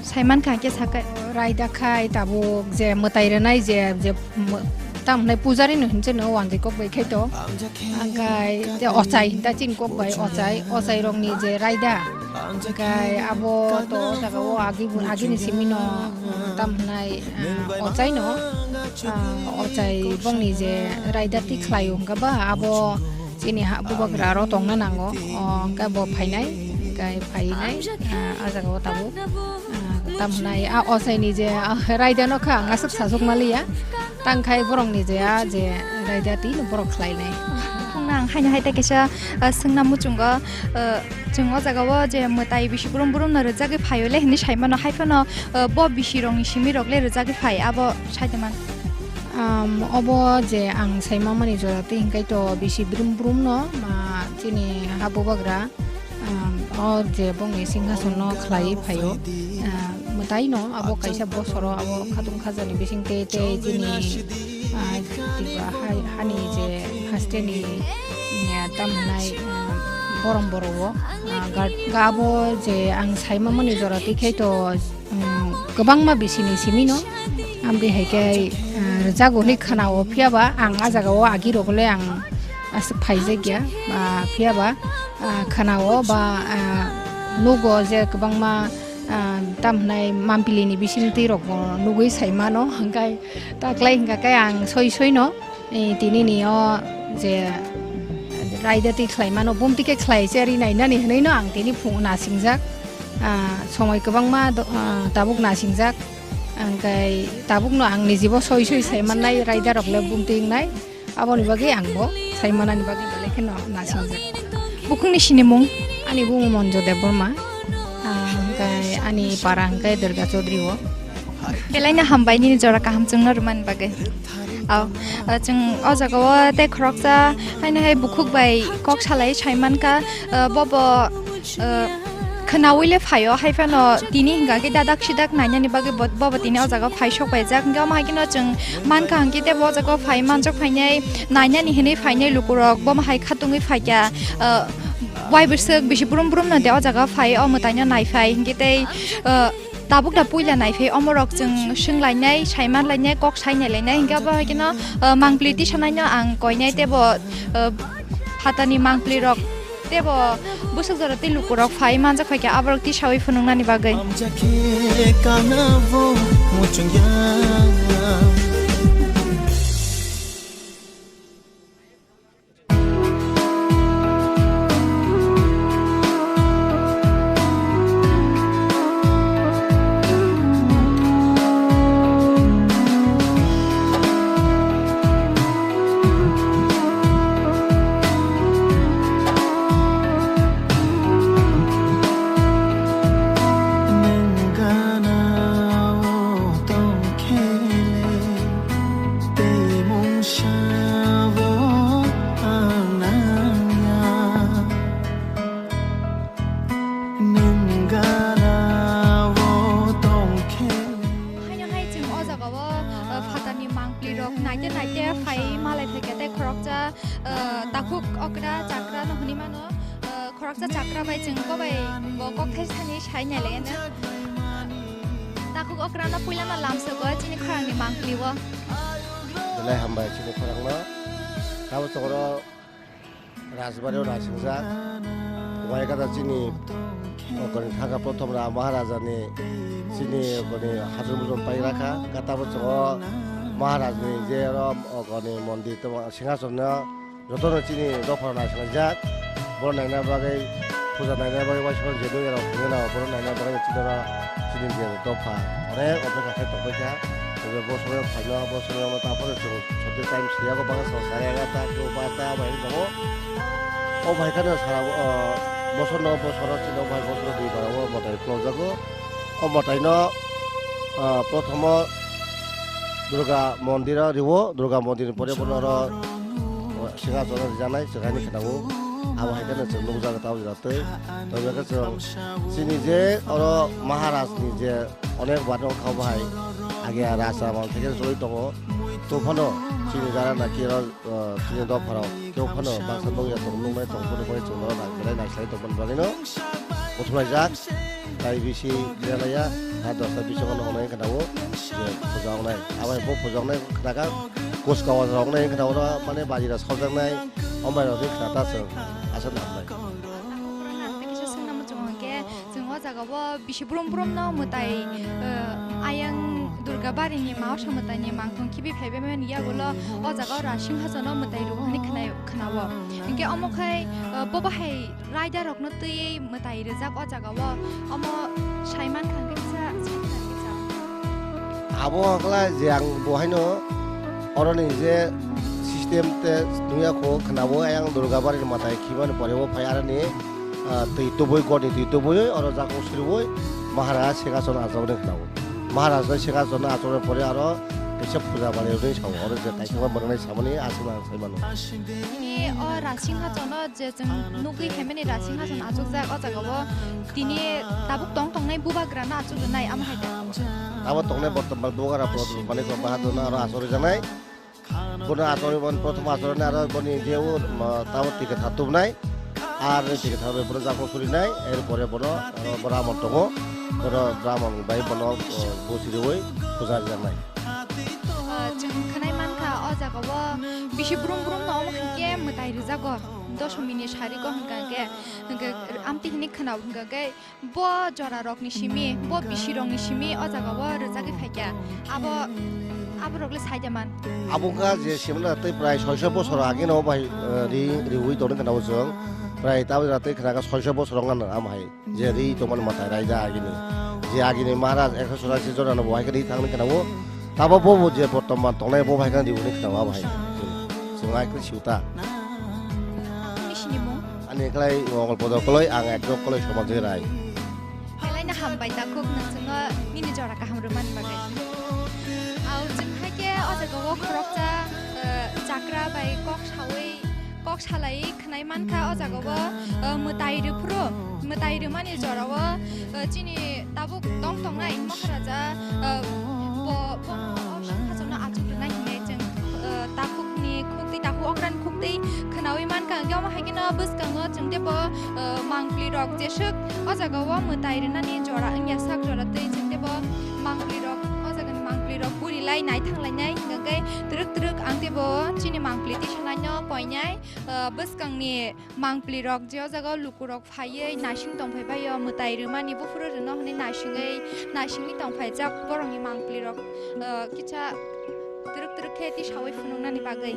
saiman kha ke sakai raida khai tabu je mutai renai je tamnai pujari no hinche no wanji kok bai khaito angkai je ochai ta chin kok bai ochai rong ni je raida angkai abo to jaga o agi ni simino tamnai ochai no ochai bong ni je raida ti khlai ongka ba abo chini ha bubagra ro tongna nango angkai bo phainai angkai phainai a jaga o tabu tamnai a osai ni je Raidano kha ngasuk sajok malia tangkai borong ni je a je raida ti no borok khlai nai nang haina haita kesa singna muchunga jungo jagao je mutai bishi burum burum na rojagi phayole hini saimano haifano bo bishi rong simi rogle rojagi phai abo saideman obo je ang saima mani jorati hingkai to bishi burum no ma chini habu bagra o je bongi Singhasan no khlai phayo mutai no abo kaisa bosoro abo khatung khajani bising te chini tiba hani je Hasteni tamnai borong borowo gabo je ang saima mani jorati khaito gobang ma bisini simino amri haikai jagoni khanao phiaba ang ajagao agi rogole ang asuk phaije gya ba phiaba khanao ba logo je gobang ma tamnai mampilini bisimti rok nugui saimano hangkai taklai hingkai ang soi no tini ni o je raida ti khlaimano bumti ke khlai cheri nai nani hnei no ang tini phung na singjak somoi gobang ma tabuk na singjak angkai tabuk no ang ni jibo soi saimanai raida rokle bumti nai aboni bagi angbo saimanani bagi beleke no na singjak bukungni sinimung ani bumu monjo Debbarma angkai ani parang kai Durga Chaudhary wo kelaina hambai ni jora ka hamchung na ruman bagai aw chung o jagao te khoroksa haina hai bukhuk bai kok salai saiman ka bobo khanaule phayo haifano tini hinga ke dadak sidak naina ni bagai bobo tini o jagao phai sok bai jak ga ma kino chung man ka hangki te bo jagao phai man jok phainai naina ni hene phainai lukurok bo ma hai khatungi phaikya wai bersek bishi burum na de o jaga phai o mutaina nai phai hingite tabuk da puila nai phai omorok chung singlainai saiman lainai kok sainai lainai hinga ba kino mangpliti sanaina ang koinai te bo phatani mangpli rok te bo busuk jorati lukurok phai manja khaikya abarok ti sawi phunung nani bagai takuk okra chakra no hunimano khoroksa chakra bai jingko bai bo kok thani sainai lena takuk okra na puila na lamso go chini khorang ni mangkliwo lai hambai chini khorang no kabo choro rajbari rajingja bai kada chini okoni thaka prothom ra Maharaja ni chini okoni hajurmujum pai rakha katabo choro Maharaja ni je ro okoni mondir to Singhasan no jotono chini dofar na sanjak bor naina bagai puja naina bagai waispan jedo era phungena bor naina bagai chini je dofa ore opeka khe to beka je bosore phagla bosore ma tapore chote time siya ko baga sare ga ta ko bata bai go o bhai kana sara bosor no bosor chino bhai bosor di ba o motai close go o motai no prothomo Durga Mondira riwo Durga Mondir pore bonoro Singhasan janai jagani khenango abo haikana chung nungjaga taw jate to beka chung chini je oro Maharaja ni je onek bano khau bhai age rasa mal theke joi tongo to phano chini jara na ki ro chini do pharo keu phano bangsa nongya tong nungmai tong pore pore chung ro na belai na sai to ban bagino buthumlaijak tai bisi lelaya ha dosa bisongan honai kanawo je pujongnai abai bo pujongnai khaka koskawa jongnai kanawo mane bajira saujangnai ombai rodi khata sung asan namnai jagawa bisi brom no mutai ayang durga bari ni ma osha mutai ni mangthong kibi phaibe men ya golo o jaga ra Singhasan mutai ru hani khnawa inge amokhai boba hai raida rokno tui mutai re jak o jagawa amo saiman khang ke sa abo kala jang bohaino oroni je system te dunia ko khnawo ayang durga bari mutai khiban porebo phayarani tui tuboi godi tui tuboi oro jako siriboi Maharaja Singhasan ajone khnawo Maharaja Singhasan ajone pore aro kisa puja bari oi sawo oro je taikha banai samani asima saimano ni o ra Singhasan je jeng nugui hemeni ra Singhasan ajokja o jagawo tini tabuk tong nai bubagra na ajok nai am haida abo tongnai bortoman bubagra bani ko bahadona aro asori janai kono asori bon prothom asori na aro boni jeu tabo tiket hatum nai আর ঠিক থাকবে বড় জাকো করি নাই এরপরে বড় ব্রাহ্মণ টঙ্গ বড় ব্রাহ্মণ বাই বন বসিরে ওই পূজা জানাই খানাই মানকা অ জাগাও বিশি ব্রুম ন আমকে মতাই রজাগো 10 মিনিট সারি গো হংগাগে আমতি হিনি খানাও হংগাগে ব জরা রকনি সিমি ব বিশি রংনি সিমি অ জাগাও রজাগে ফাইকা আবো রগলে সাইজামান আবুকা যে সিমনা তৈ প্রায় 600 বছর আগে নাও বাই রিউই দনে কানাও जों প্রায় তাও রাতে খানাকা 600 বছর গান আমহাই যে রি তোমান মাথায় রাইজা আগিনি যে আগিনি মহারাজ 184 জন বহাইকে রি থাংনি কানাও তাবো ববো যে বর্তমান তংনাই বহাইকা দিউনি কানাও আমহাই जोंहाय सिउता मिसिनिमु आनि क्लाय मंगल पद कलय आं एकदम कलय समाज राय हेलायना हामबाय दाखौ नोंसोङो मिनि जरा गाहाम रुमान बागै आउ जोंहाके अजगाव खरकजा जाग्रा बाय कक सालाय खनाय मानखा अजगाव मोताइरो माने जराव चिनि ताबुक दं तंनाय महाराजा Singhasan आजुना हिनाय जों ताखुकनि खुक्ति ताखु अग्रान खुक्ति खनावै मानखा गाव हायगेना बसकाङो जों देबो मांगप्लि रक जेसक अजगाव मोताइरो नानि जरा अंया साक जरा दै जों देबो मांगप्लि रक अजगानि मांगप्लि रक बुरिलाय नाय थांलायनाय गगै ट्रुक आं देबो चिनि मांगप्लि तिसनायनो पयनाय बसकांनि मांगप्लि रक जे अजगाव लुकु रक फायै नासिं दंफायबायो मोताइरो मानि बुफुरो रनो हने नासिंनि दंफाय जाक बरंनि मांगप्लि रक किचा ट्रुक खेति सावै फुनुंनानि बागै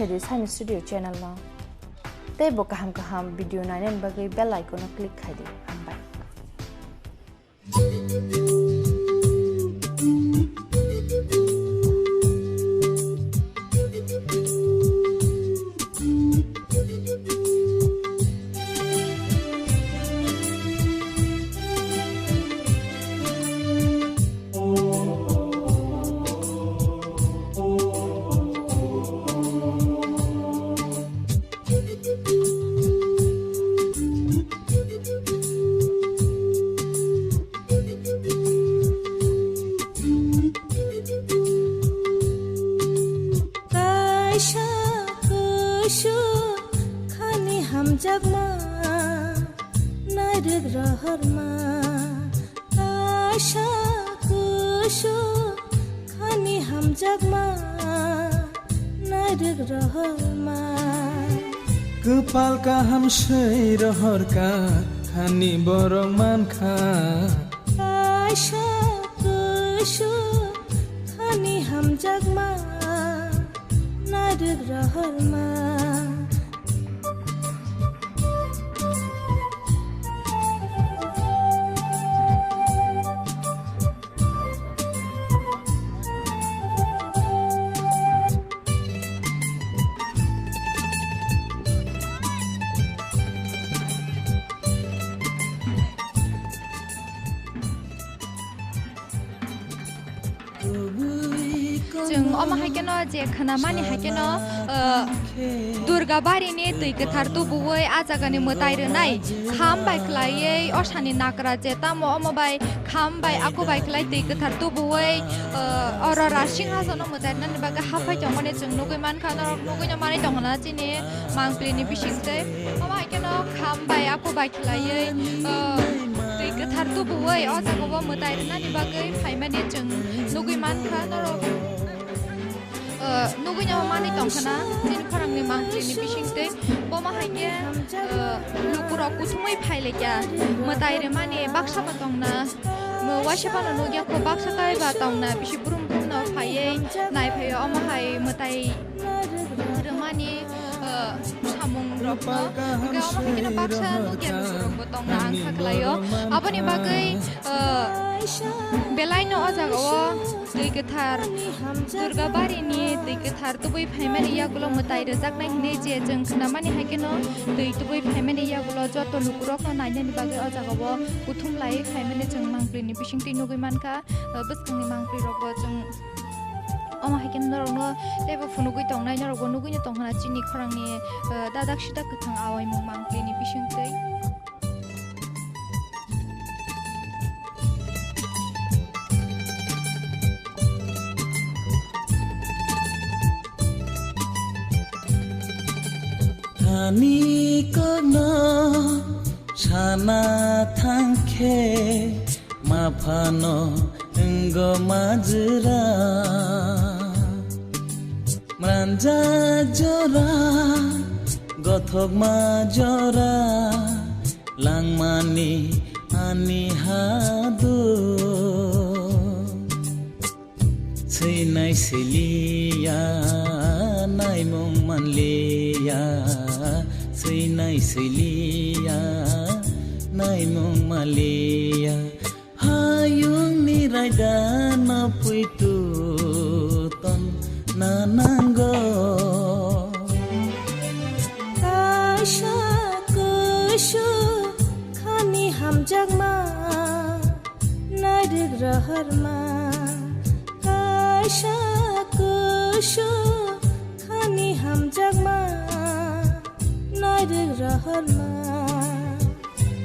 faidi Science Studio channel no tei bo kaham video nainen bagai bell icon no click khaidi hambai Kepal ka ham sei rohor ka khani borong man kha Aisha kushu khani ham jagma nadik rahar ma Oma haikeno je khana mani haikeno Durga bari ni tui ketar tu buwai ajagani mutai renai kham bai khlai osani nakra je tamo oma bai kham bai aku bai khlai tui ketar tu buwai aurora Singhasan no mutai nan baga hapai jongone jung nugui man khana nugui no mani dongna chini mangpli ni bisingte oma haikeno kham bai aku bai khlai tui ketar tu buwai ajago mutai renani bagai phaimani jung nugui man khana nugui no mani tongkhana tin Khorang ni mangpli ni bisingte boma haike lukura kuthumai phaile kya mutai re mani baksa batongna washapa no nugya ko baksa kai ba tongna bisi burum burum no phaiye nai phayo oma hai mutai mani samung rokno ga oma kina baksa nugya rok tongna angkha klayo aboni bagai belai no ajago tui ketar Durga bari ni tui ketar tubui phaimani yagulo mutai rejak nai hine je jeng khnamani haikeno tui tubui phaimani yagulo joto lukurok no nainani bagai ajagabo uthum lai phaimani jeng mangpli ni bisingti nugui manka buskangni mangpli rogo jeng oma haikeno norongno tebo phunugui tongnai norogbo nugui ni tonghana Chini Khorang ni dadak sida kuthang awai mung mangpli ni bisingti Ani kono sana thangkhe mafano ngo majra mranja jora gothok majora langmani ani hadu seinai selia nai mong manleya seinai selia nai mong maleya hayung ni Raidano puitu ton nananggo Aisha kushu khani ham jagma nadik rahar ma Aisha kushu khani ham jagma nadik rahar ma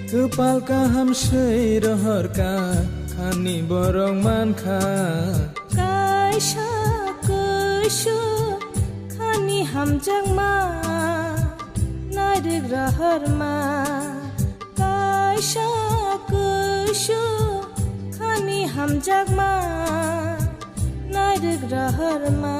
Kepal ka ham sei rohor ka khani borong man kha Aisha kushu khani ham jagma nadik rahar ma Aisha kushu khani ham jagma nadik rahar ma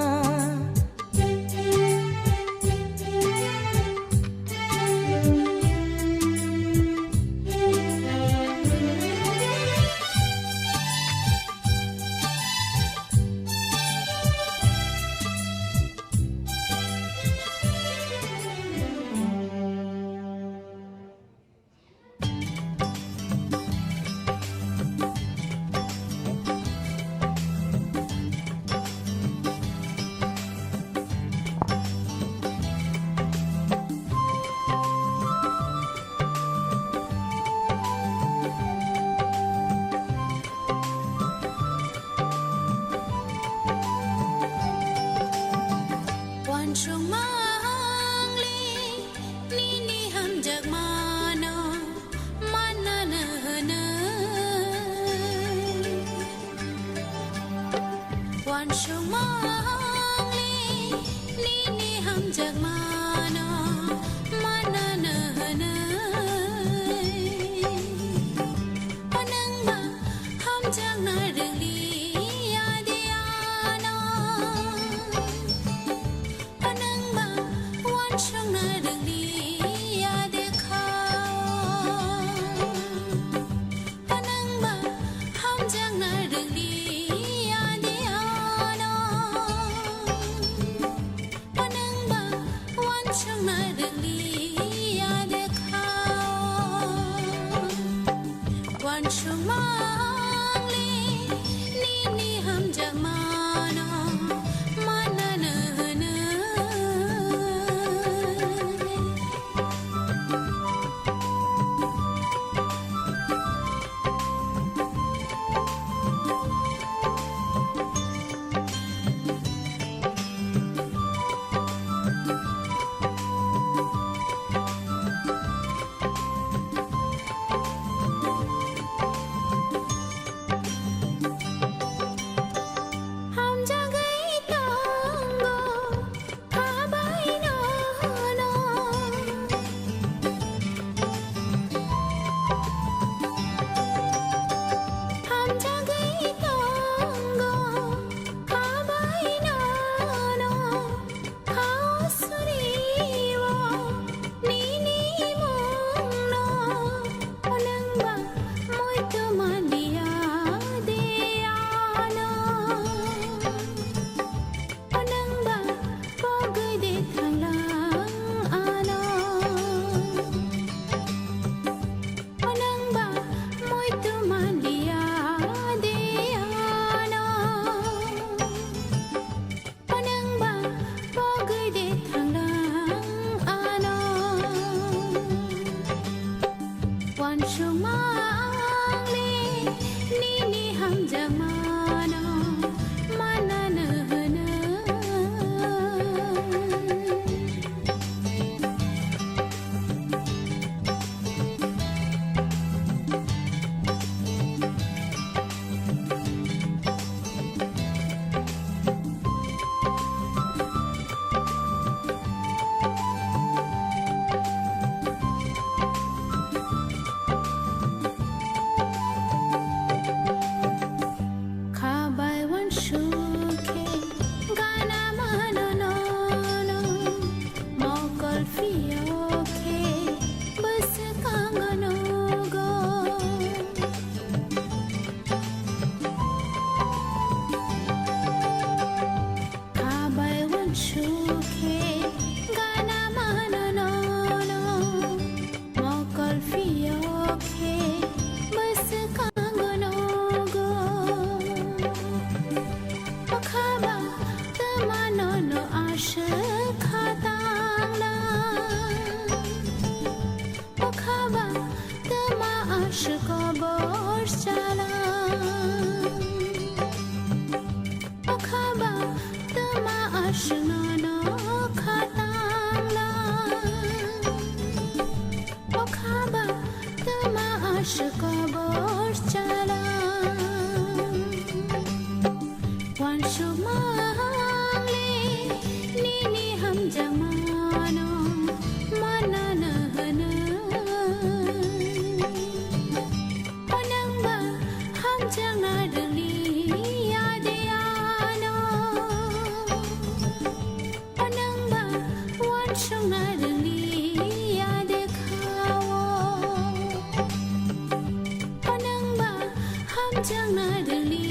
সুখে গানা মানো মকল ফিয়খে মসকাঙ্গনো গো খাবা তমানো আশ খাতাংলা খাবা তমা আশ কবর চালা খাবা তমা আশ নানো খাতাংলা খাবা তমা আশ কবর চালা wan shumale nini ham jamano manana hana onangba ham janga dali yadeano onangba wan shunga dali yade khawo onangba ham janga dali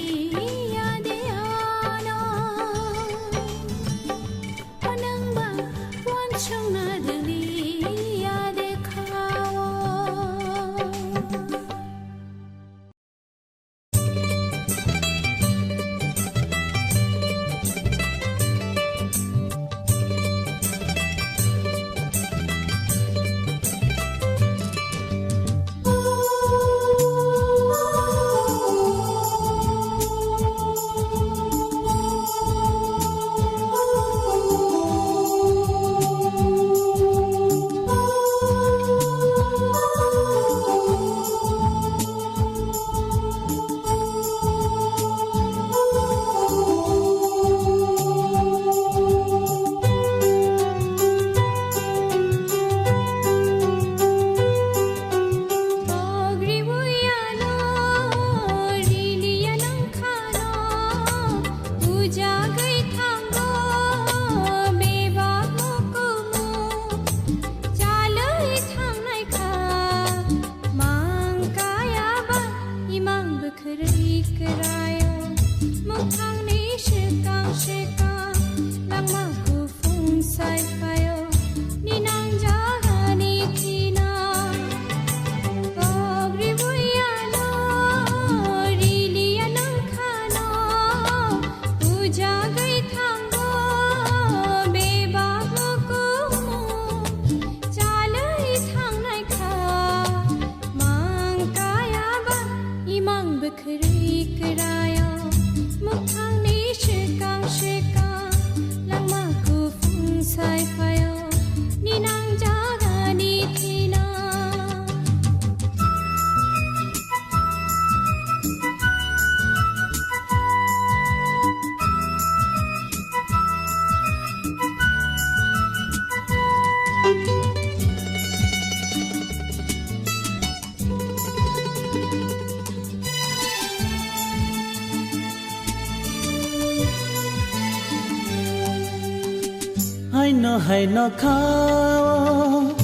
hai no khao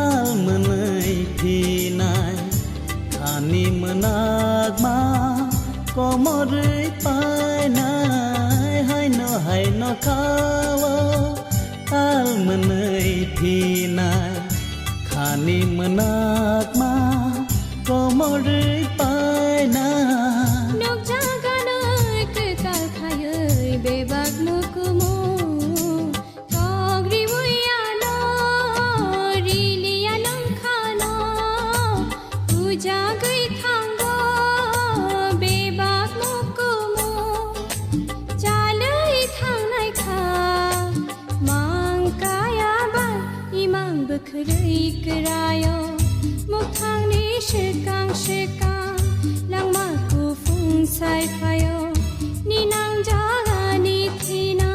al menai thinai khani menak ma komorei pai nai hai no khao al menai thinai khani menak ma komorei pai nai nok jaga noi ke kal khayoi bebak nukumu jagai thanggo bebak mukumu jalai thangnai kha mang kaya ba imang bekhrai kerayo muk thangni shekang langma ku phung sai phayo ni nang jagani thina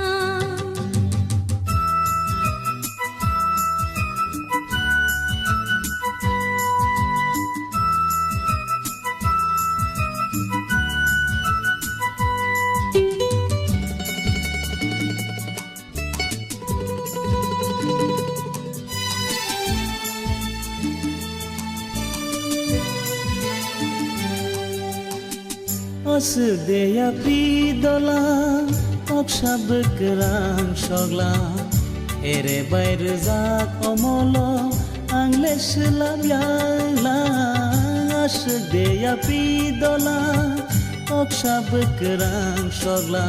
Asdeya pidola Oksa bekerang sogla Ere bayr zak omolo Angle selam yala Asyik deya pidola Oksa bekerang sogla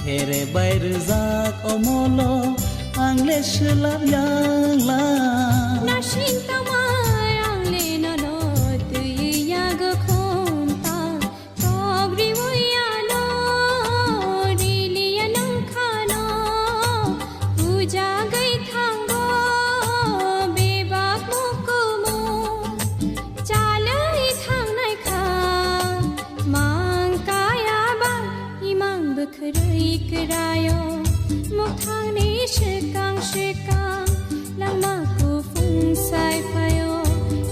Ere bayr zak omolo Angle selam yala Nashin tamar angle nono tuya go khomta togri moyano riliya nang khano puja gai thango bebak mukumo chalai thangnai kha mang kaya ba imang bukhrai krayo muk thangni shikang shikang langma ku phung sai phayo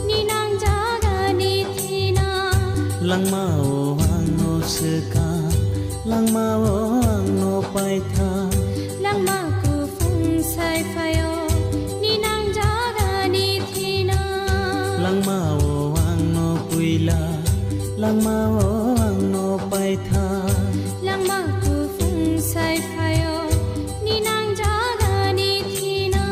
ni nang jaga ni thina Langma o angno seka Langma o angno paitha langma ku phung sai phayo ni nang jaga ni thina Langma o angno puila Langma o angno paitha langma ku phung sai phayo ni nang jaga ni thina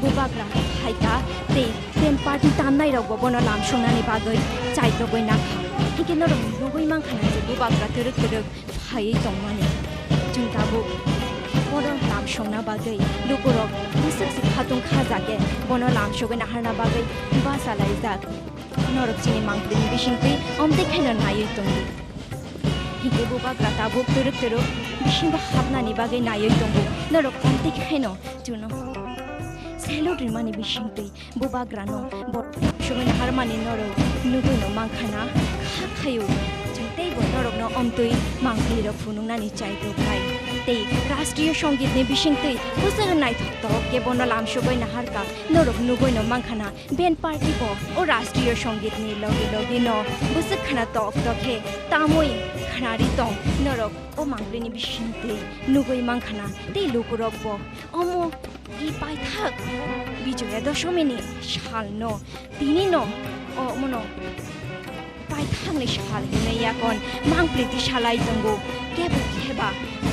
bubagra haika te ten party tam nai rog bono lam shongna ni bagai chai to goi na kha hike no rog no goi mang khana je bubagra teruk teruk phai tong mani chung ta bu bono lam shongna bagai lukurok nisuk si khatung khaja ke bono lam shogoi na harna bagai ba salai jak no rog chini mang din bishing pe omte khena nai tong hike bubagra ta bu teruk teruk bishing ba hapna ni bagai nai tong no rog omte kheno chuno Hello Rimani Bishingti, Bubagrano, Bot Shuman Harmani Noro, Nubuno Mankana, Kayu, Table Norok no Omtui, Mankli of Fununani Chaito Kai. They Rastri Shongit Bishingti, was a night talk, Gebonalam Shogo in a Harka, Norok Nubuno Mankana, Ben Party Bo, or Rastri Shongit Ni Logino, was a Kana talk, Toke, Tamui, Kanari Tom, Norok, O Manglini Bishingti, Nugui Mankana, they look Robo, Omo. I paithak bijoya doshomini shal no tini no o mono paithak ni shal hine yakon mangpliti shalai tongo kebu keba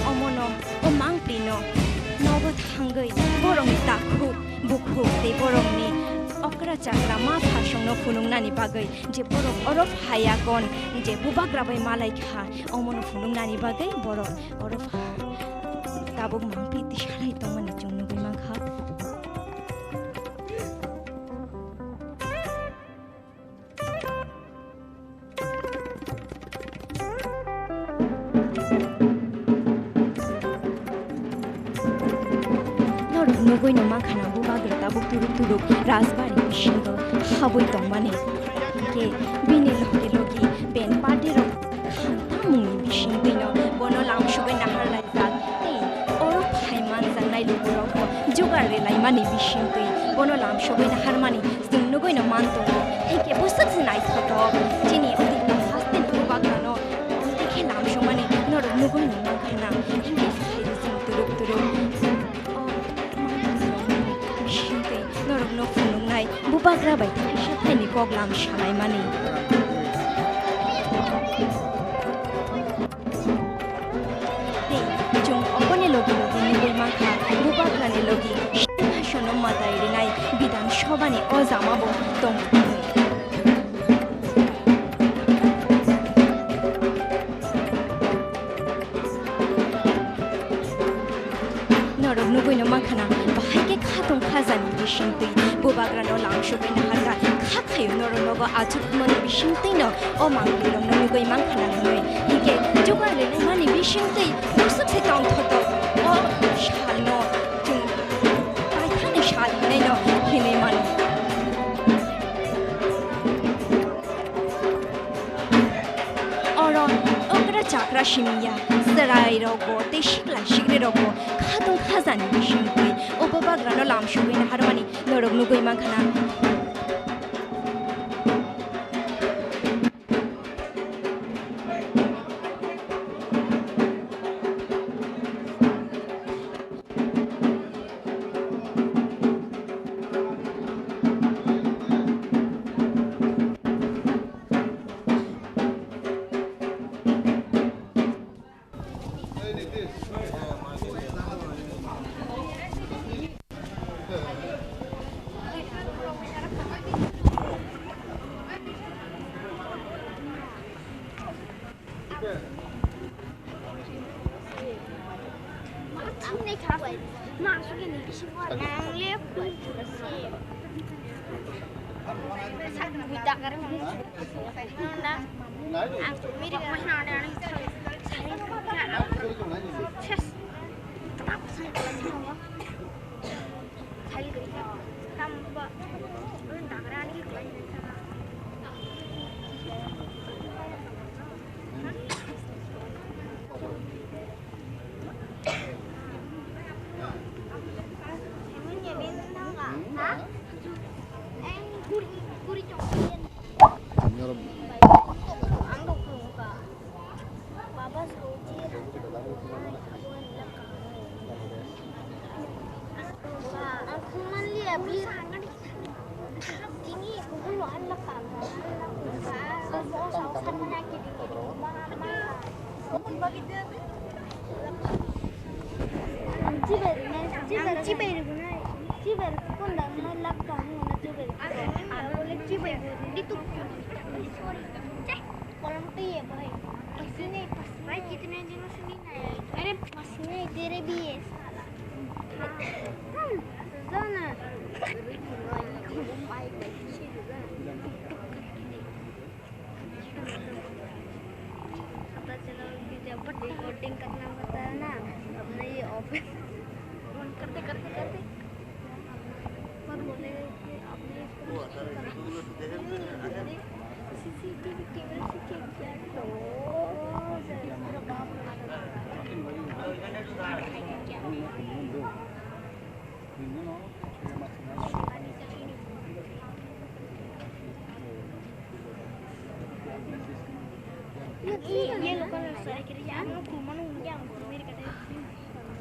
o mono o mangpli no nobo thangai borong takhu bukhu te borong ni okra chakra ma phashong no funung nani bagai je borong orof hayakon je bubagra bai malai kha o mono funung nani bagai borong orof tabuk mangpliti shalai tongmani chungno bai mangkha Nugui no makhana bubagra tabuk turuk rasbari bishingo haboi tongmani ke bini logi logi ben party ro khanta muni bishingo no bono lam shogai na har lai tak ei oro phaiman janai luguro ko jugar re lai mani bishingo bono lam shogai na har mani nugui no man to heke busak sinai thoto chini oti Hasteni bubagra no dekhe lam shomani no nugui no makhana bubagra bai thaisa thaini poglam shalai mani jung opone logi ni boi makha bubagra ni logi Singhasan matai ringai bidan sobani ozamabo tong norok nugoi no makhana bahai ke khatong khazani bishingtui bubagra no langsho be naharga khathayo norok nogo achuk mon bishingtui no o mangli no nugoi makhana noi hike jogar le mani bishingtui usuk se tong thoto o shal no jung pai thani shal ne no hine mani oro okra chakra shimiya sarai rogo te shikla shigre rogo khatong khazani bishingtui o bubagra no langsho be naharmani norok nugoi makhana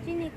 Chini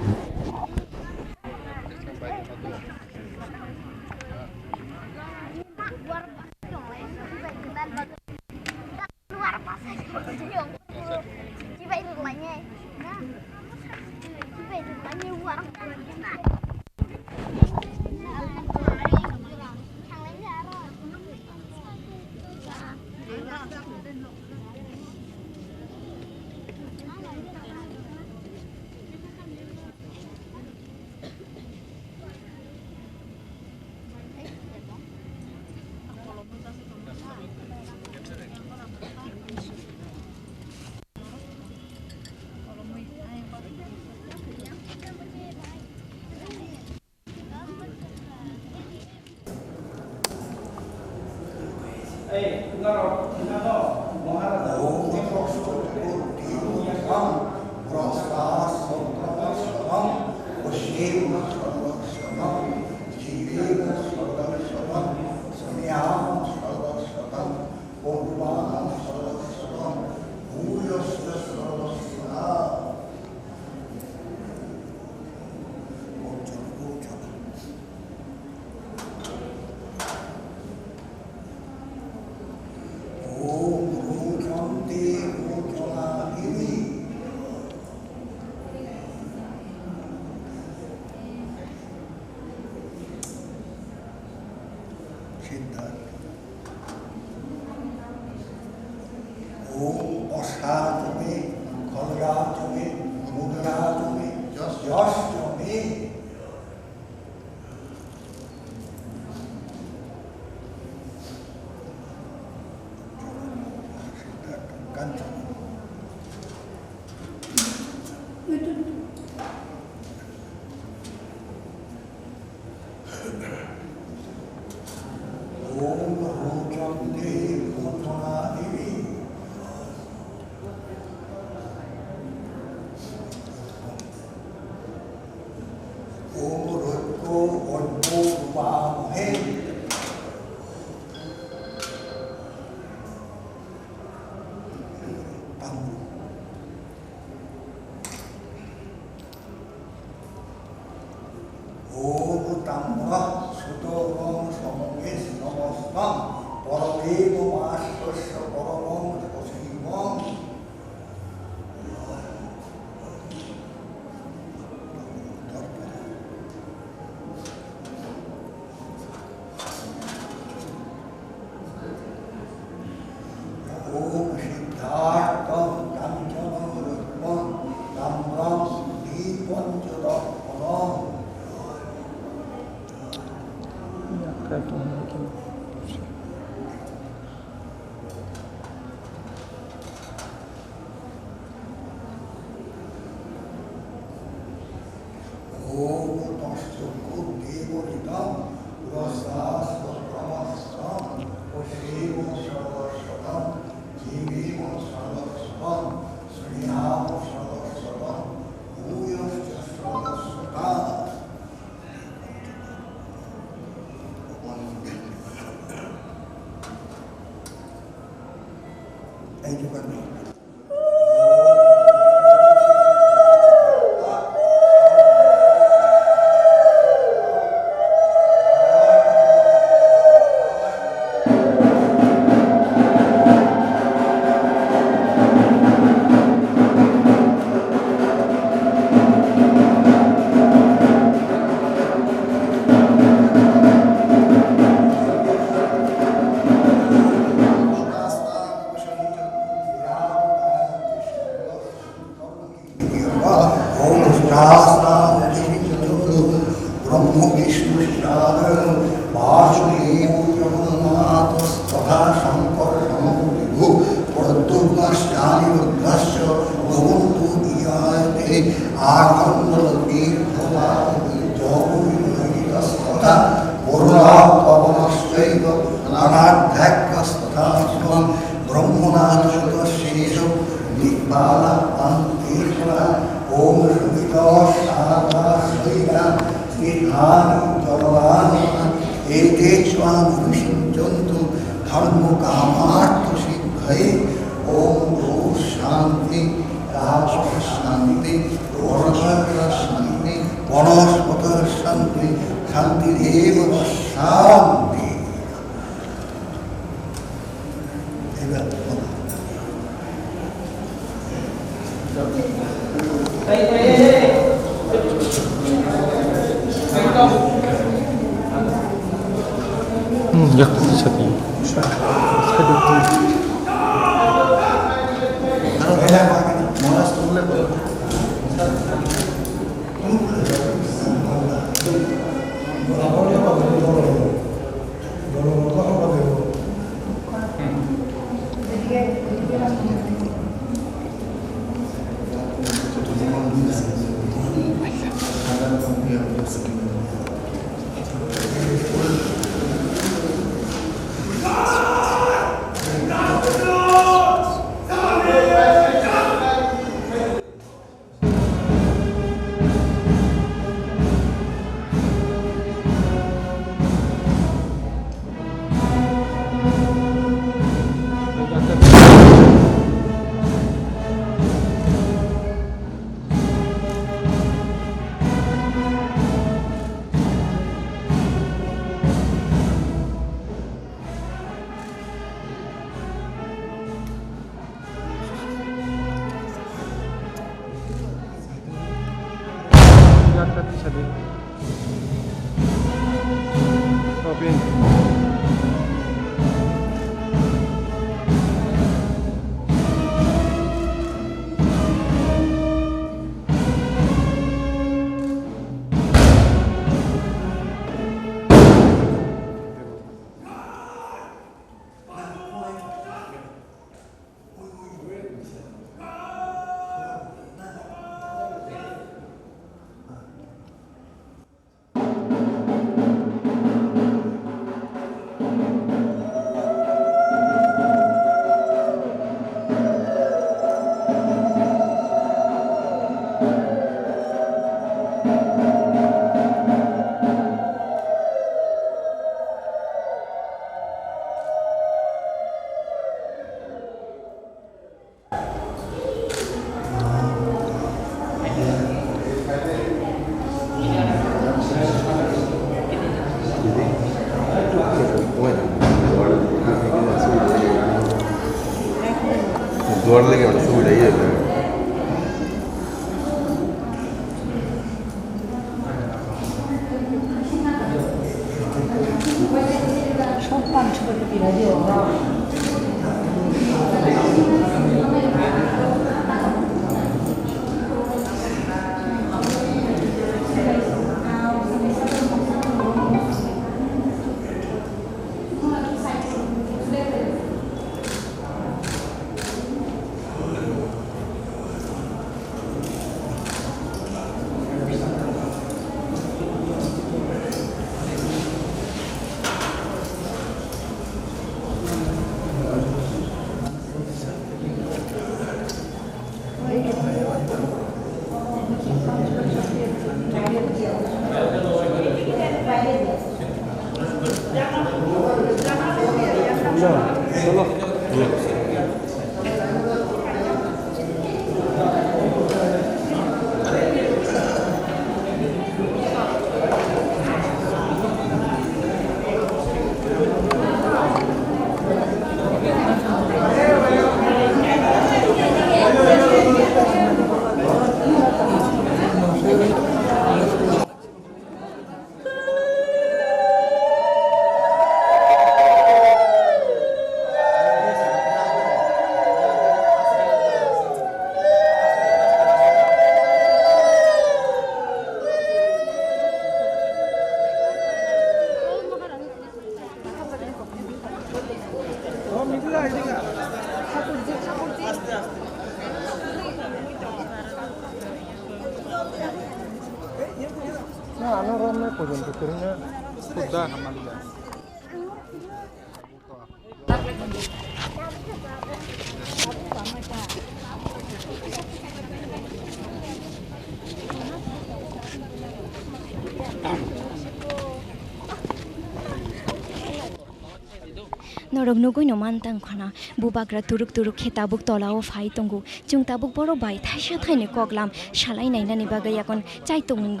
Norok nugoi no mantang khana bubagra turuk turuk khetabuk tolao phai tongu chungtabuk boro bai thaisa thaini koklam shalai naina ni bagai yakon chai tong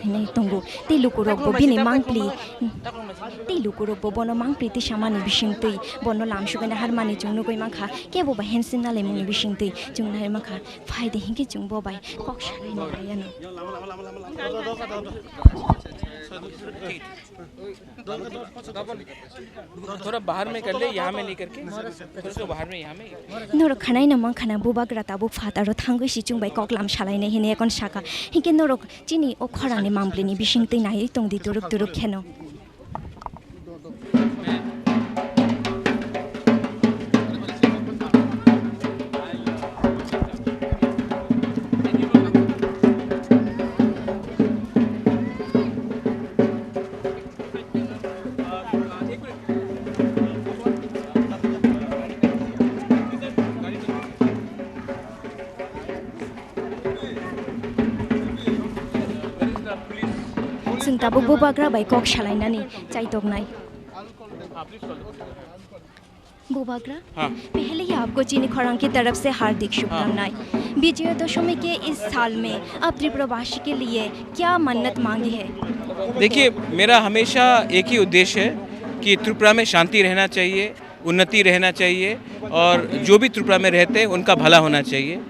nei tongu tilukurok bo bini mangpli tilukurok bo bono mangpli ti samani bisingtui bono lamsugena harmani chung nugoi mangkha kebo ba hensin na lemuni bisingtui chung nai mangkha phai de hingi chung bo bai kok shalai ni bayano थोड़ा बाहर में कर ले यहाँ में नहीं करके थोड़ा बाहर में यहाँ में Norok khanai na mang khana bubagra tabuk fataro thangoi si chungbai koklam shalai nei hine ekon shaka hinke norok chini o khorang ni mamble ni bisingtui nai tongdi turuk turuk kheno tabuk bubagra bai kok shalai nani chai tok nai बुबाग्रा पहले ही आपको चीनी खोरांग की तरफ से हार्दिक शुभकामनाएं। विजयादशमी के इस साल में आप त्रिपुरावासी के लिए क्या मन्नत मांगी है? देखिए, मेरा हमेशा एक ही उद्देश्य है कि त्रिपुरा में शांति रहना चाहिए, उन्नति रहना चाहिए और जो भी त्रिपुरा में रहते हैं उनका भला होना चाहिए।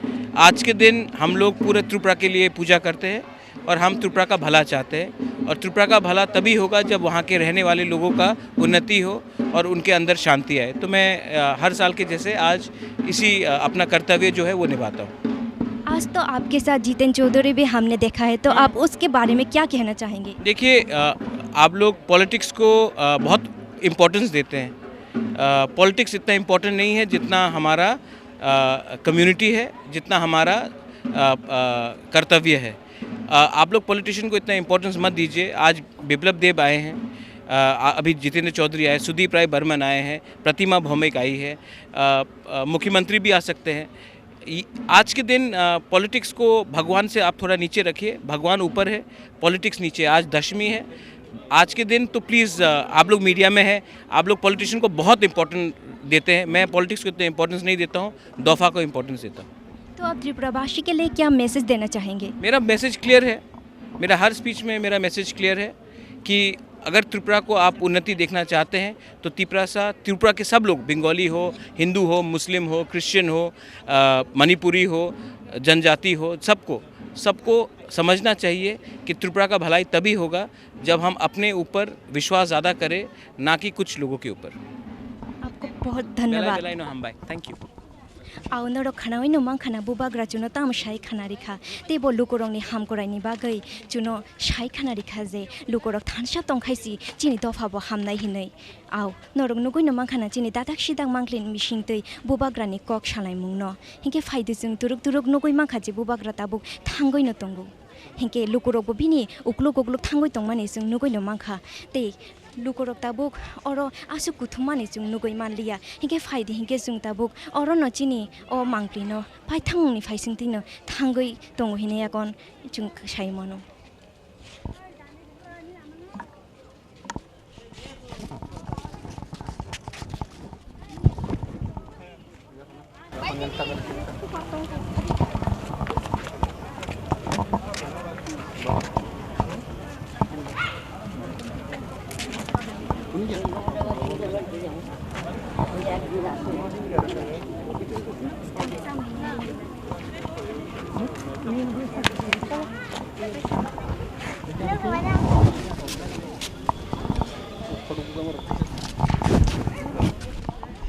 आज के दिन हम लोग पूरे त्रिपुरा के लिए पूजा करते हैं और हम त्रिपुरा का भला चाहते हैं। और त्रिपुरा का भला तभी होगा जब वहाँ के रहने वाले लोगों का उन्नति हो और उनके अंदर शांति आए। तो मैं हर साल के जैसे आज इसी अपना कर्तव्य जो है वो निभाता हूँ। आज तो आपके साथ जितेंद्र चौधरी भी हमने देखा है, तो आप उसके बारे में क्या कहना चाहेंगे? देखिए, आप लोग पॉलिटिक्स को बहुत इम्पोर्टेंस देते हैं। पॉलिटिक्स इतना इम्पोर्टेंट नहीं है जितना हमारा कम्युनिटी है, जितना हमारा कर्तव्य है। आप लोग पॉलिटिशियन को इतना इम्पोर्टेंस मत दीजिए। आज बिप्लब देव आए हैं, अभी जितेंद्र चौधरी आए, सुदीप राय बर्मन आए हैं, प्रतिमा भौमिक आई है, मुख्यमंत्री भी आ सकते हैं। आज के दिन पॉलिटिक्स को भगवान से आप थोड़ा नीचे रखिए। भगवान ऊपर है, पॉलिटिक्स नीचे। आज दशमी है आज के दिन, तो प्लीज़ आप लोग मीडिया में हैं, आप लोग पॉलिटिशियन को बहुत इम्पोर्टेंट देते हैं। मैं पॉलिटिक्स को इतना इम्पोर्टेंस नहीं देता हूँ, दोफा को इम्पोर्टेंस देता हूँ। तो आप त्रिपुरावासी के लिए क्या मैसेज देना चाहेंगे? मेरा मैसेज क्लियर है, मेरा हर स्पीच में मेरा मैसेज क्लियर है कि अगर त्रिपुरा को आप उन्नति देखना चाहते हैं तो त्रिपुरा के सब लोग, बंगाली हो, हिंदू हो, मुस्लिम हो, क्रिश्चियन हो, मणिपुरी हो, जनजाति हो, सबको समझना चाहिए कि त्रिपुरा का भलाई तभी होगा जब हम अपने ऊपर विश्वास ज़्यादा करें, ना कि कुछ लोगों के ऊपर। आपको बहुत धन्यवाद। Thank you. आउ नरो खानावै नोमां खाना बुबाग्रा चुनो ताम शाई खाना रिखा ते बो लुकोरंगनि हामकरायनि बागै चुनो शाई खाना रिखा जे लुकोरक थानसा तंखाइसि चिनि दफाबो हामनाय हिनै आउ नरक नुगै नोमां खाना चिनि दादाक सिदां मांक्लिन मिसिंतै बुबाग्रानि कक सालाय मुंनो हिंके फायदो जों तुरुक नुगै मांखाजे बुबाग्रा ताबुक थांगै न तंगु हिंके लुकोरकबो बिनि उक्लुक उक्लुक थांगै तंमानि जों नुगै नोमांखा ते लुकोरक ताबुक अरो आसु कुथुमानि जों नुगै मानलिया हिंके फायदि हिंके जों ताबुक अरो नचिनि अ मांक्लिनो फाय थांनि फायसिंतिनो थांगै दङ हिनायागन जों सायमनो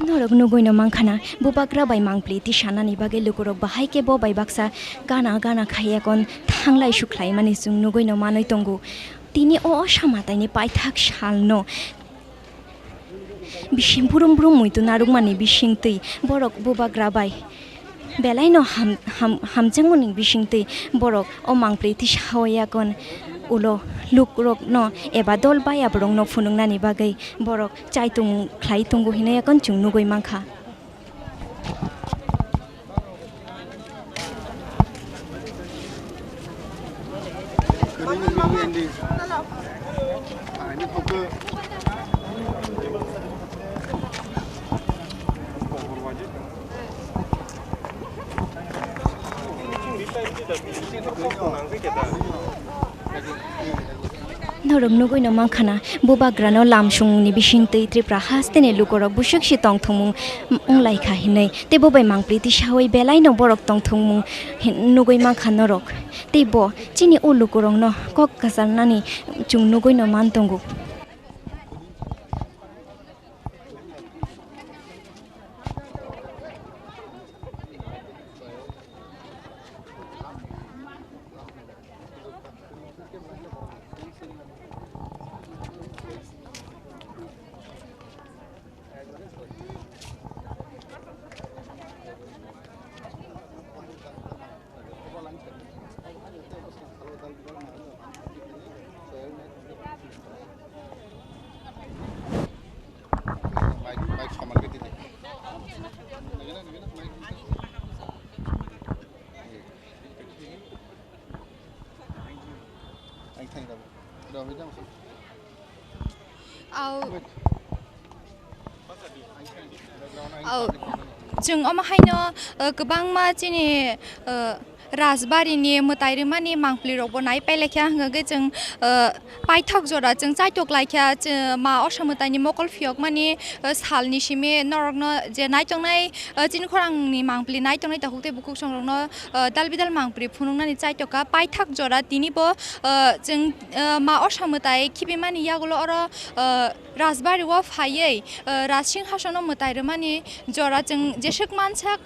नरक नुगैनो मांखाना बुबाग्रा बाय मांप्ली तिसानानि बागै लुकोरक बाहाय के बो बाय बाक्सा गाना खायागन थांलाय सुख्लाय माने जों नुगैनो मानै तंगु तिनि अ सामातायनि पायथाक सालनो बिसिम बुरुम मुइतु नारुक माने बिसिंतै बरक बुबाग्रा बाय बेलायनो हामजोंमनि बिसिंतै बरक अ मांप्ली तिसावयागन उलो लुकरक न एबा दल बाया ब्रं न फुनुंनानि बागै बरक चाइतुं ख्लाय तुंगु हिनायागन जों नुगै मांखा नरक नुगैनो मांखाना बुबाग्रानो लामसुंनि बिसिंतै त्रिपुरा हास्तेनि लुकोरक बुसुक सितंग थुमुं उंलाइखा हिनै तेबो बाय मांप्ली तिसावै बेलायनो बरक तंग थुमुं नुगै मांखा नरक तेबो चिनि उ लुकोरंनो कक कासारनानि जों नुगैनो मानतंगु जों अमाहायनो गोबां मा चिनि राजबारिनि मोतायरमानि मांप्लिरकबो नाय पाइलायखा हंगे जों पाइथक जरा जों चाइटक लायखा मा असमतानि मकल फियक मानि सालनि सिमे नरगनो जे नायतंनाय चिनि खरांनि मांप्लि नायतंनाय ताहुते बुकुक संरगनो दालबिदाल मांप्रि फुनुंनानि चाइटका पाइथक जरा तिनिबो जों मा असमताय खिबिमानि यागलो अर राजबारि वा फायै राजसिंहासन मोतायरमानि जरा जों जेसक मानसाक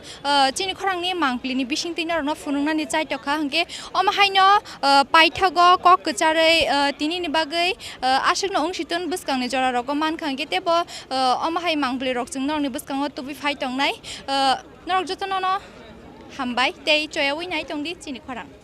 चिनि खरांनि मांप्लिनि बिसिंतिन रनो फुनुंनानि चाइटका हंगे अमहायनो पाइथक कक कचारै तिनिनि बागै आशकनो अंशितन बसकांनि जरा रको मानखांगे तेबो अमहाय मांप्लि रक जों नरनि बसकांगो तुबि फाइतंनाय नरक जतननो हामबाय तै चयावै नाय तंदि चिनि खरां